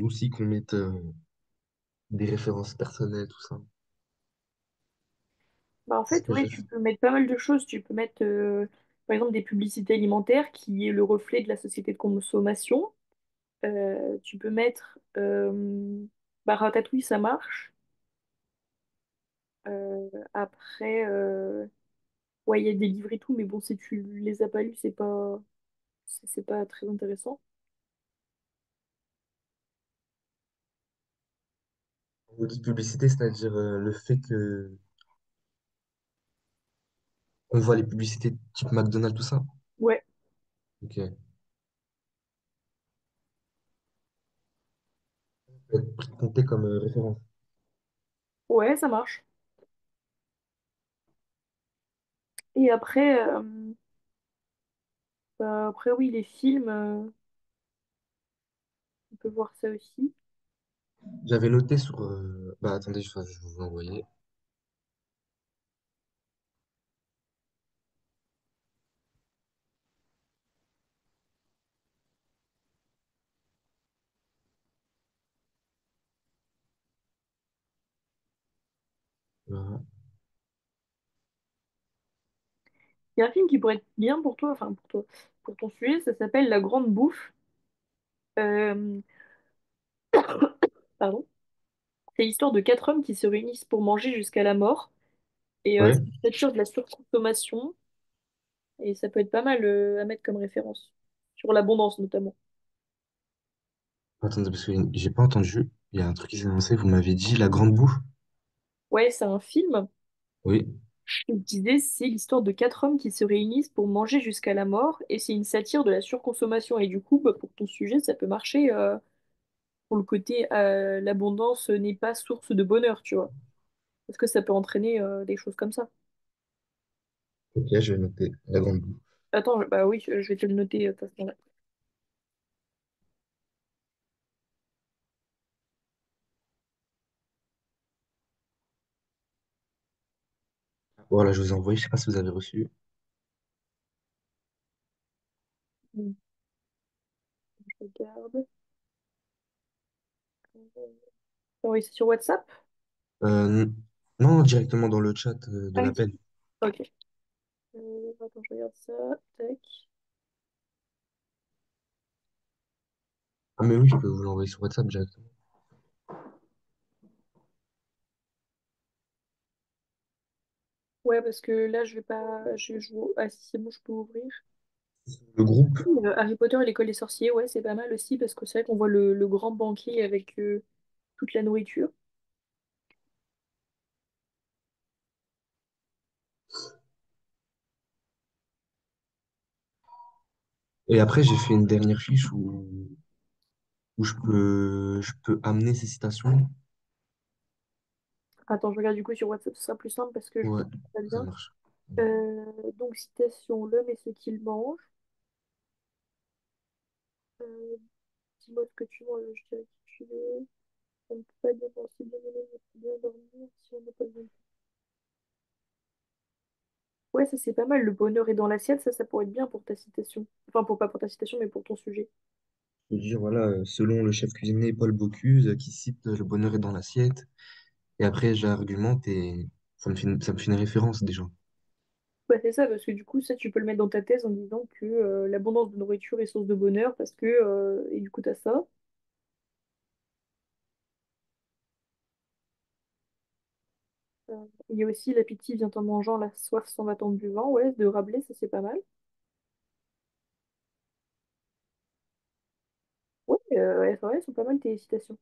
aussi qu'on mette des références personnelles, tout ça. Bah, en C'est ce fait, que oui, j'ai tu fait. peux mettre pas mal de choses. Tu peux mettre, par exemple, des publicités alimentaires qui est le reflet de la société de consommation. Tu peux mettre. Bah, Ratatouille, ça marche. Après, ouais, il y a des livres et tout, mais bon, si tu les as pas lus, c'est pas très intéressant. Vous dites publicité, c'est-à-dire le fait que on voit les publicités type McDonald's, tout ça. Ouais, Ok. Peut être compté comme référence. ouais, ça marche. Et après, bah, après oui, les films, on peut voir ça aussi. J'avais noté sur. Bah attendez, je vais vous l'envoyer. Voilà. Il y a un film qui pourrait être bien pour toi, enfin pour toi, pour ton sujet, ça s'appelle La Grande Bouffe. Euh, pardon. C'est l'histoire de quatre hommes qui se réunissent pour manger jusqu'à la mort. Et Ouais. c'est une satire de la surconsommation. Et ça peut être pas mal à mettre comme référence. Sur l'abondance notamment. Attendez, parce que j'ai pas entendu. Il y a un truc qui s'est lancé. Vous m'avez dit La Grande Bouffe? Ouais, c'est un film. Oui. Il disait, c'est l'histoire de quatre hommes qui se réunissent pour manger jusqu'à la mort. Et c'est une satire de la surconsommation. Et du coup, bah, pour ton sujet, ça peut marcher pour le côté l'abondance n'est pas source de bonheur, tu vois. Parce que ça peut entraîner des choses comme ça. Ok, je vais noter La Grande Bouffe. Attends, bah oui, je vais te le noter de toute façon. Voilà, je vous ai envoyé, je sais pas si vous avez reçu. Hmm, je regarde. Ah oui, c'est sur WhatsApp? Non, directement dans le chat de Ah oui. l'appel. Ok. Attends, je regarde ça. Tac. Ah, mais oui, je peux vous l'envoyer sur WhatsApp directement. Ouais, parce que là, je vais pas. Ah, si, c'est bon, je peux ouvrir. Le groupe. Harry Potter et l'école des sorciers, ouais, c'est pas mal aussi, parce que c'est vrai qu'on voit le grand banquet avec toute la nourriture. Et après, j'ai fait une dernière fiche où je peux amener ces citations. Attends, je regarde du coup sur WhatsApp, ce sera plus simple parce que je Ouais, vois pas ça bien. marche. Donc, citation, l'homme est ce qu'il mange. Dis-moi ce que tu manges, je dirais qui tu es. On ne peut pas bien penser, bien aimer, mais faut bien dormir si on n'a pas besoin. Ouais, ça c'est pas mal. Le bonheur est dans l'assiette, ça pourrait être bien pour ta citation. Enfin, pas pour ta citation, mais pour ton sujet. Je veux dire, voilà, selon le chef cuisinier Paul Bocuse, qui cite Le bonheur est dans l'assiette. Et après, j'argumente et ça me fait une référence déjà. Ouais, c'est ça, parce que du coup, ça, tu peux le mettre dans ta thèse en disant que l'abondance de nourriture est source de bonheur, parce que, et du coup, t'as ça. Il y a aussi l'appétit vient en mangeant, la soif s'en va en buvant. Ouais, de Rabelais, ça c'est pas mal. Ouais, ouais, c'est vrai, elles sont pas mal tes citations.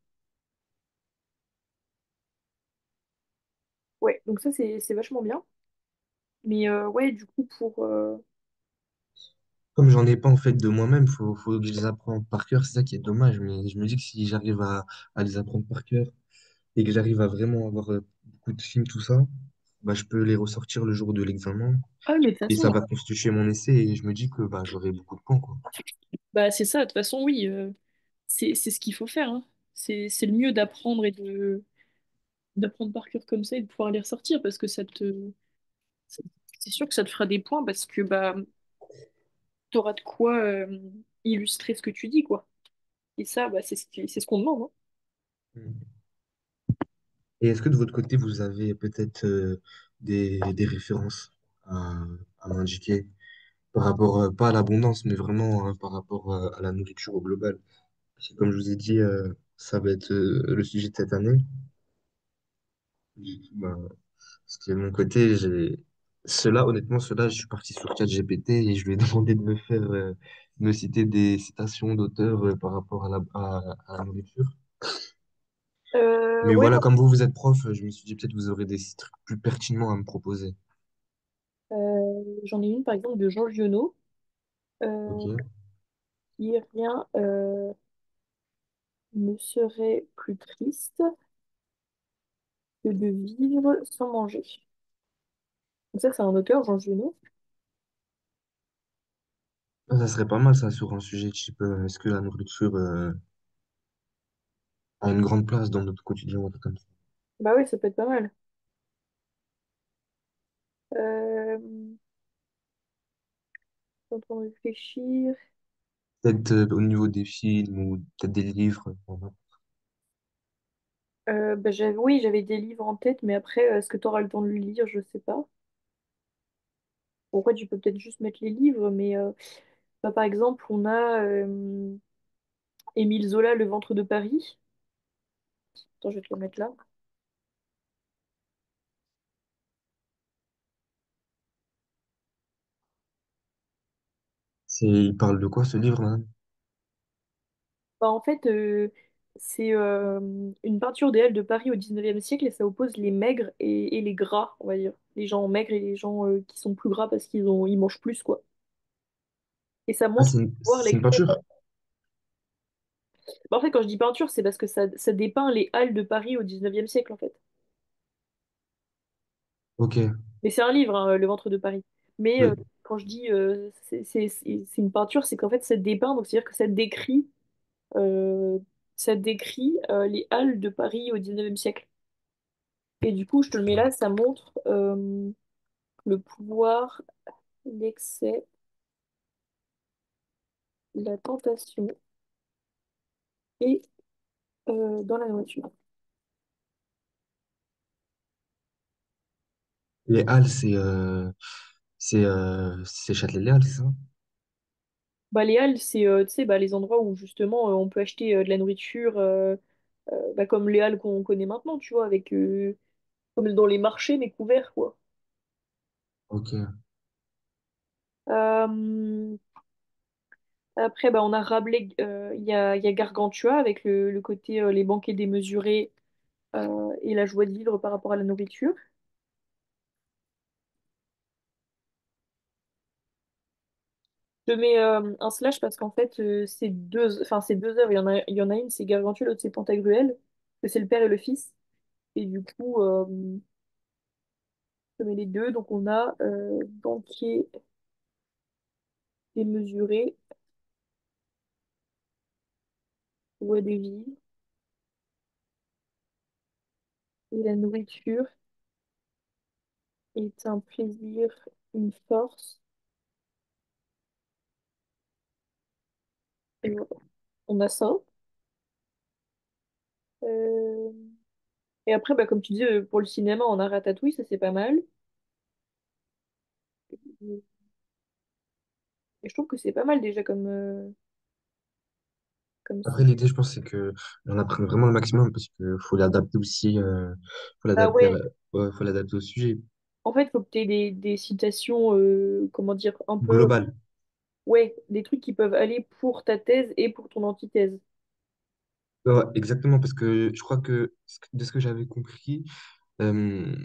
Ouais, donc ça c'est vachement bien. Mais ouais, du coup, pour. Comme j'en ai pas en fait de moi-même, faut que je les apprenne par cœur. C'est ça qui est dommage. Mais je me dis que si j'arrive à les apprendre par cœur et que j'arrive à vraiment avoir beaucoup de films, tout ça, bah, je peux les ressortir le jour de l'examen Ah, mais de toute et ça façon, va constituer mon essai et je me dis que bah, j'aurai beaucoup de points, quoi. bah, c'est ça, de toute façon, oui, c'est ce qu'il faut faire, hein. C'est le mieux d'apprendre et d'apprendre par cœur comme ça et de pouvoir les ressortir parce que ça- c'est sûr que ça te fera des points parce que bah, t'auras de quoi illustrer ce que tu dis, quoi. Et ça, bah, c'est ce qu'on demande, hein. Mm. Et est-ce que de votre côté, vous avez peut-être des références à, à m'indiquer par rapport, pas à l'abondance, mais vraiment par rapport à la nourriture au global? Parce que comme je vous ai dit, ça va être le sujet de cette année. Du coup, bah, parce que de mon côté, honnêtement, cela, je suis parti sur ChatGPT et je lui ai demandé de me faire, de me citer des citations d'auteurs par rapport à la nourriture. Mais Ouais, voilà, comme vous êtes prof, je me suis dit peut-être vous aurez des trucs plus pertinents à me proposer. j'en ai une par exemple de Jean Giono, Ok. qui rien ne serait plus triste que de vivre sans manger. Donc ça, c'est un auteur, Jean Giono. Ah, ça serait pas mal ça sur un sujet type est-ce que la nourriture a une grande place dans notre quotidien ou un truc comme ça. Bah oui, ça peut être pas mal. Euh, en train de réfléchir. Peut-être au niveau des films ou peut-être des livres. Voilà. Bah, oui, j'avais des livres en tête, mais après, est-ce que tu auras le temps de le lire? Je sais pas. Pourquoi tu peux peut-être juste mettre les livres, mais bah, par exemple, on a Émile Zola, Le ventre de Paris. Attends, je vais te le mettre là. Il parle de quoi ce livre, madame? Bah, en fait, c'est une peinture des Halles de Paris au 19e siècle et ça oppose les maigres et les gras, on va dire. Les gens maigres et les gens qui sont plus gras parce ils mangent plus, quoi. Et ça Ah, montre voir c'est une peinture? Bah, en fait, quand je dis peinture, c'est parce que ça dépeint les Halles de Paris au 19e siècle, en fait. Ok. Mais c'est un livre, hein, Le ventre de Paris. Mais Oui. quand je dis c'est une peinture, c'est qu'en fait, ça dépeint, donc c'est-à-dire que euh, ça décrit les Halles de Paris au 19e siècle. Et du coup, je te le mets là, ça montre. le pouvoir, l'excès, la tentation et dans la nourriture. Les Halles, c'est Châtelet-Les Halles, c'est ça? Bah, les halles, c'est tu sais, bah, les endroits où justement on peut acheter de la nourriture, bah, comme les halles qu'on connaît maintenant, tu vois, avec comme dans les marchés, mais couverts, quoi. Ok. Euh, Après, bah, on a Rabelais, il y a Gargantua avec le côté les banquets démesurés et la joie de vivre par rapport à la nourriture. Je mets un slash parce qu'en fait, c'est deux œuvres. Il y en a une, c'est Gargantua, l'autre, c'est Pantagruel, que c'est le père et le fils. Et du coup, je mets les deux. Donc, on a banquier démesuré, joie de vivre, et la nourriture est un plaisir, une force. Et voilà. On a ça. Euh, Et après, bah, comme tu dis, pour le cinéma, on a Ratatouille, ça c'est pas mal. Et je trouve que c'est pas mal déjà comme Après, cinéma. l'idée, je pense, c'est que on apprenne vraiment le maximum parce que faut l'adapter aussi, faut Ah l'adapter ouais, ouais, faut l'adapter au sujet en fait, il faut que tu aies des citations, comment dire, un peu, global. ouais, des trucs qui peuvent aller pour ta thèse et pour ton antithèse. Ouais, exactement, parce que je crois que de ce que j'avais compris, euh,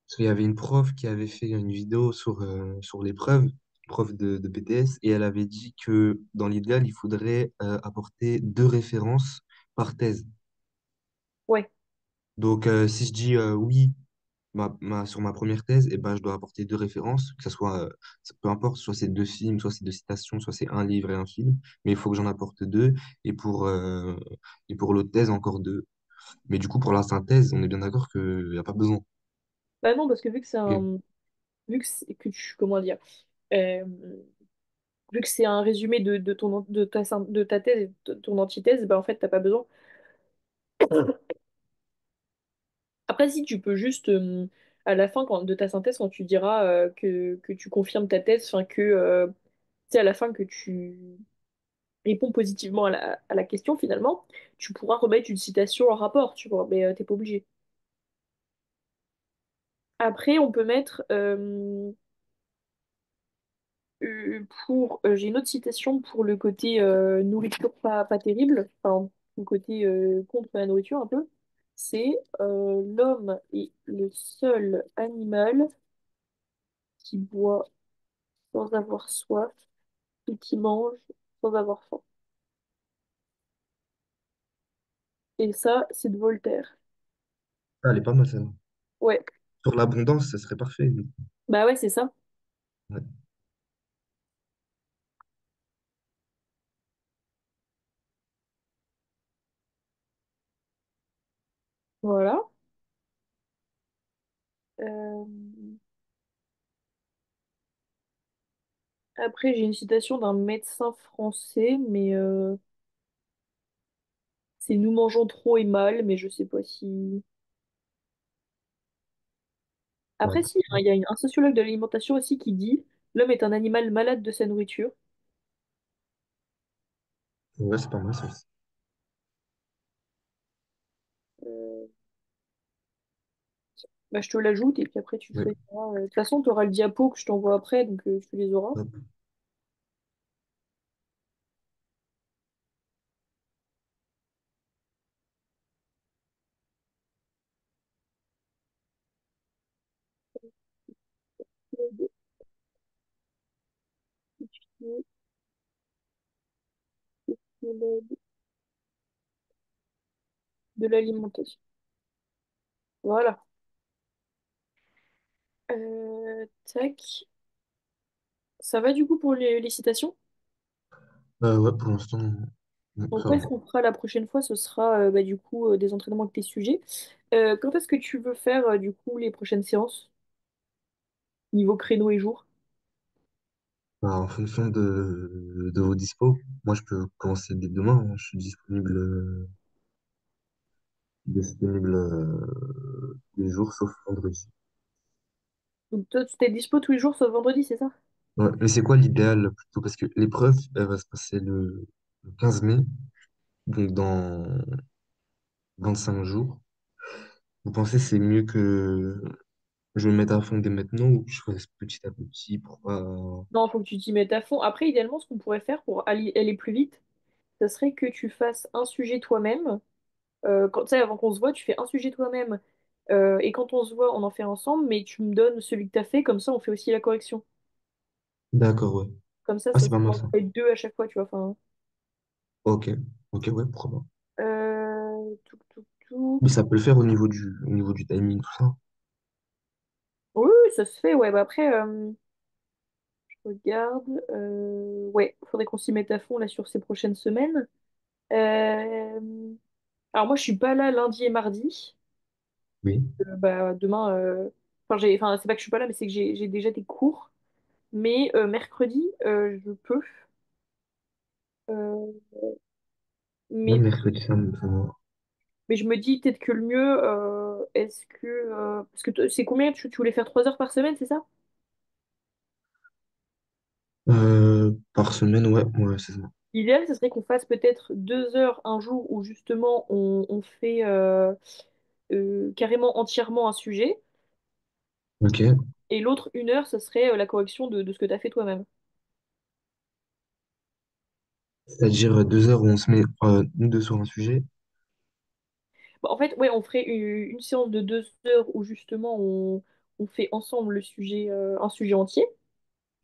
parce qu'il y avait une prof qui avait fait une vidéo sur l'épreuve, prof de BTS, et elle avait dit que dans l'idéal, il faudrait apporter 2 références par thèse. Ouais. Donc, si je dis oui, sur ma première thèse, eh ben, je dois apporter 2 références, que ce soit, peu importe, soit c'est 2 films, soit c'est 2 citations, soit c'est un livre et un film, mais il faut que j'en apporte 2, et pour l'autre thèse, encore 2. Mais du coup, pour la synthèse, on est bien d'accord qu'il n'y a pas besoin. Bah non, parce que vu que c'est Ok. un, vu que tu, comment dire, euh, vu que c'est un résumé de ta thèse et de ton antithèse, bah en fait, t'as pas besoin. Après, si tu peux juste, à la fin de ta synthèse, quand tu diras que tu confirmes ta thèse, enfin que, c'est à la fin que tu réponds positivement à la question, finalement, tu pourras remettre une citation en rapport, tu vois, mais t'es pas obligé. Après, on peut mettre, j'ai une autre citation pour le côté nourriture pas terrible, enfin, le côté contre la nourriture un peu. C'est l'homme est le seul animal qui boit sans avoir soif et qui mange sans avoir faim. Et ça, c'est de Voltaire. Ah, elle est pas mal, celle-là. Ouais, Sur l'abondance, ça serait parfait. bah ouais, c'est ça. Ouais. Voilà. Euh, Après, j'ai une citation d'un médecin français, mais c'est nous mangeons trop et mal, mais je sais pas si. Ouais, Après, si, hein, il y a un sociologue de l'alimentation aussi qui dit l'homme est un animal malade de sa nourriture. ouais, c'est pas mal, ça aussi. Euh, Bah, je te l'ajoute et puis après tu Ouais. choisiras. De toute façon, tu auras le diapo que je t'envoie après, donc tu les auras. Hop. De l'alimentation. Voilà. Tac. Ça va du coup pour les citations? Ouais, pour l'instant, Donc, ça ouais, va. ce qu'on fera la prochaine fois, ce sera bah, du coup des entraînements avec tes sujets. Quand est-ce que tu veux faire du coup les prochaines séances? niveau créneau et jour? Bah, en fonction de vos dispos, moi je peux commencer dès demain, hein. Je suis disponible tous les jours sauf vendredi. Donc toi, tu t'es dispo tous les jours sauf vendredi, c'est ça? Ouais, mais c'est quoi l'idéal plutôt? Parce que l'épreuve, elle va se passer le 15 mai, donc dans 25 jours. Vous pensez que c'est mieux que je me mette à fond dès maintenant ou que je fasse petit à petit pour pas... Non, faut que tu t'y mettes à fond. Après, idéalement, ce qu'on pourrait faire pour aller plus vite, ça serait que tu fasses un sujet toi-même. Tu sais, avant qu'on se voit, tu fais un sujet toi-même. Et quand on se voit, on en fait ensemble, mais tu me donnes celui que tu as fait, comme ça on fait aussi la correction. D'accord, ouais. Comme ça Ah, c'est se pas mal on ça. fait deux à chaque fois, tu vois. Enfin, Ok, ok, ouais, pourquoi pas. touc, touc, touc. Mais ça peut le faire au niveau du timing, tout ça. Oui, oui, ça se fait, ouais. Bah après, je regarde. Ouais, faudrait qu'on s'y mette à fond là sur ces prochaines semaines. Euh, Alors moi, je suis pas là lundi et mardi. Oui. Bah, demain, enfin, c'est pas que je suis pas là, mais c'est que j'ai déjà des cours. Mais mercredi, je peux. Euh, Ouais, mais, mercredi, ça me va. mais je me dis peut-être que le mieux, est-ce que. Parce que c'est combien? Tu voulais faire 3 heures par semaine, c'est ça? Par semaine, ouais, ouais, c'est ça. L'idéal, ce serait qu'on fasse peut-être 2 heures un jour où justement on fait carrément entièrement un sujet. Ok. Et l'autre 1 heure, ce serait la correction de ce que tu as fait toi-même. C'est-à-dire 2 heures où on se met, nous deux sur un sujet. Bah, en fait, ouais, on ferait une séance de 2 heures où justement on fait ensemble un sujet entier.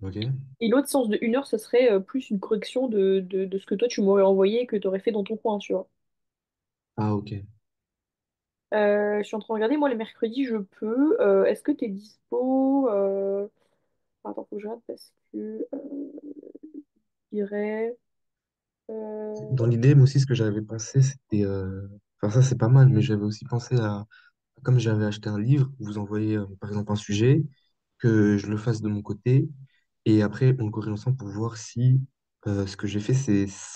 Ok. Et l'autre séance de 1 heure, ce serait plus une correction de ce que toi tu m'aurais envoyé et que tu aurais fait dans ton coin, tu vois. Ah, ok. Je suis en train de regarder, moi les mercredis je peux. Est-ce que tu es dispo Attends, faut que je regarde parce que je dirais. Dans euh, l'idée, moi aussi, ce que j'avais pensé, c'était... Enfin, ça, c'est pas mal, mais j'avais aussi pensé à... Comme j'avais acheté un livre, vous envoyez, par exemple, un sujet, que je le fasse de mon côté, et après, on le corrige ensemble pour voir si ce que j'ai fait,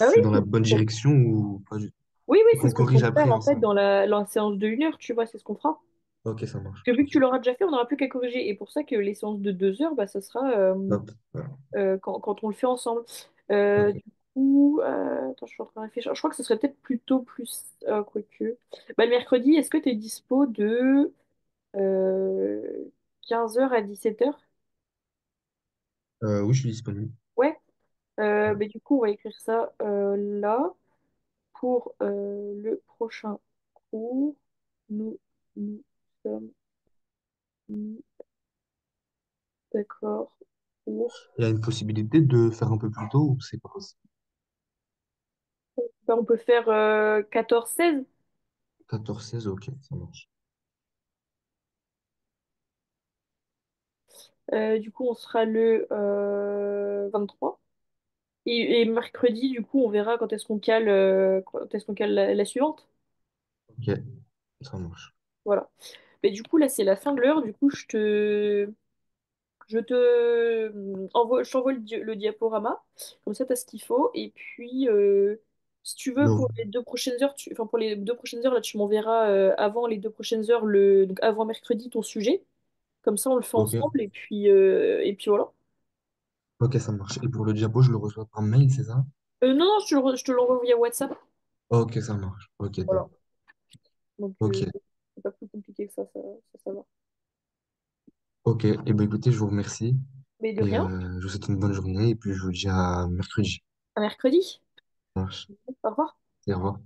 Ah oui, c'est dans la bonne direction ou pas du tout. oui, oui, Et c'est qu'on ce qu'on corrige compte faire après en fait ensemble. dans la séance de 1 heure, tu vois, c'est ce qu'on fera. Ok, ça marche. Parce que vu que Ok. tu l'auras déjà fait, on n'aura plus qu'à corriger. Et pour ça que les séances de 2 heures, bah, ça sera Hop, voilà. quand on le fait ensemble. Ok. Du coup, attends, je suis en train de réfléchir. Je crois que ce serait peut-être plutôt plus. Quoique. Bah, le mercredi, est-ce que tu es dispo de 15 heures à 17 heures? Oui, je suis disponible. Ouais. Ouais. Mais du coup, on va écrire ça là pour le prochain cours. Nous, nous sommes mis d'accord pour. Il y a une possibilité de faire un peu plus tôt ou c'est pas possible? Bah, on peut faire 14-16. 14-16, ok, ça marche. Du coup, on sera le 23. Et mercredi, du coup, on verra quand est-ce qu'on cale la suivante. Ok, ça marche. Voilà. Mais du coup, là, c'est la fin de l'heure. Du coup, je t'envoie le diaporama. Comme ça, tu as ce qu'il faut. Et puis, si tu veux, Donc, pour les 2 prochaines heures, enfin, pour les 2 prochaines heures, là, tu m'enverras avant les 2 prochaines heures, donc avant mercredi, ton sujet. Comme ça, on le fait ok, ensemble. Et puis voilà. ok, ça marche. Et pour le diapo, je le reçois par mail, c'est ça? Non, non, je te l'envoie via WhatsApp. Ok, ça marche. Ok, top. Voilà. Donc, Ok, c'est pas plus compliqué que ça va. ok. Et ben écoutez, je vous remercie. Mais de Et rien. je vous souhaite une bonne journée. Et puis, je vous dis à mercredi. À mercredi. Ça marche. Au revoir. Et au revoir.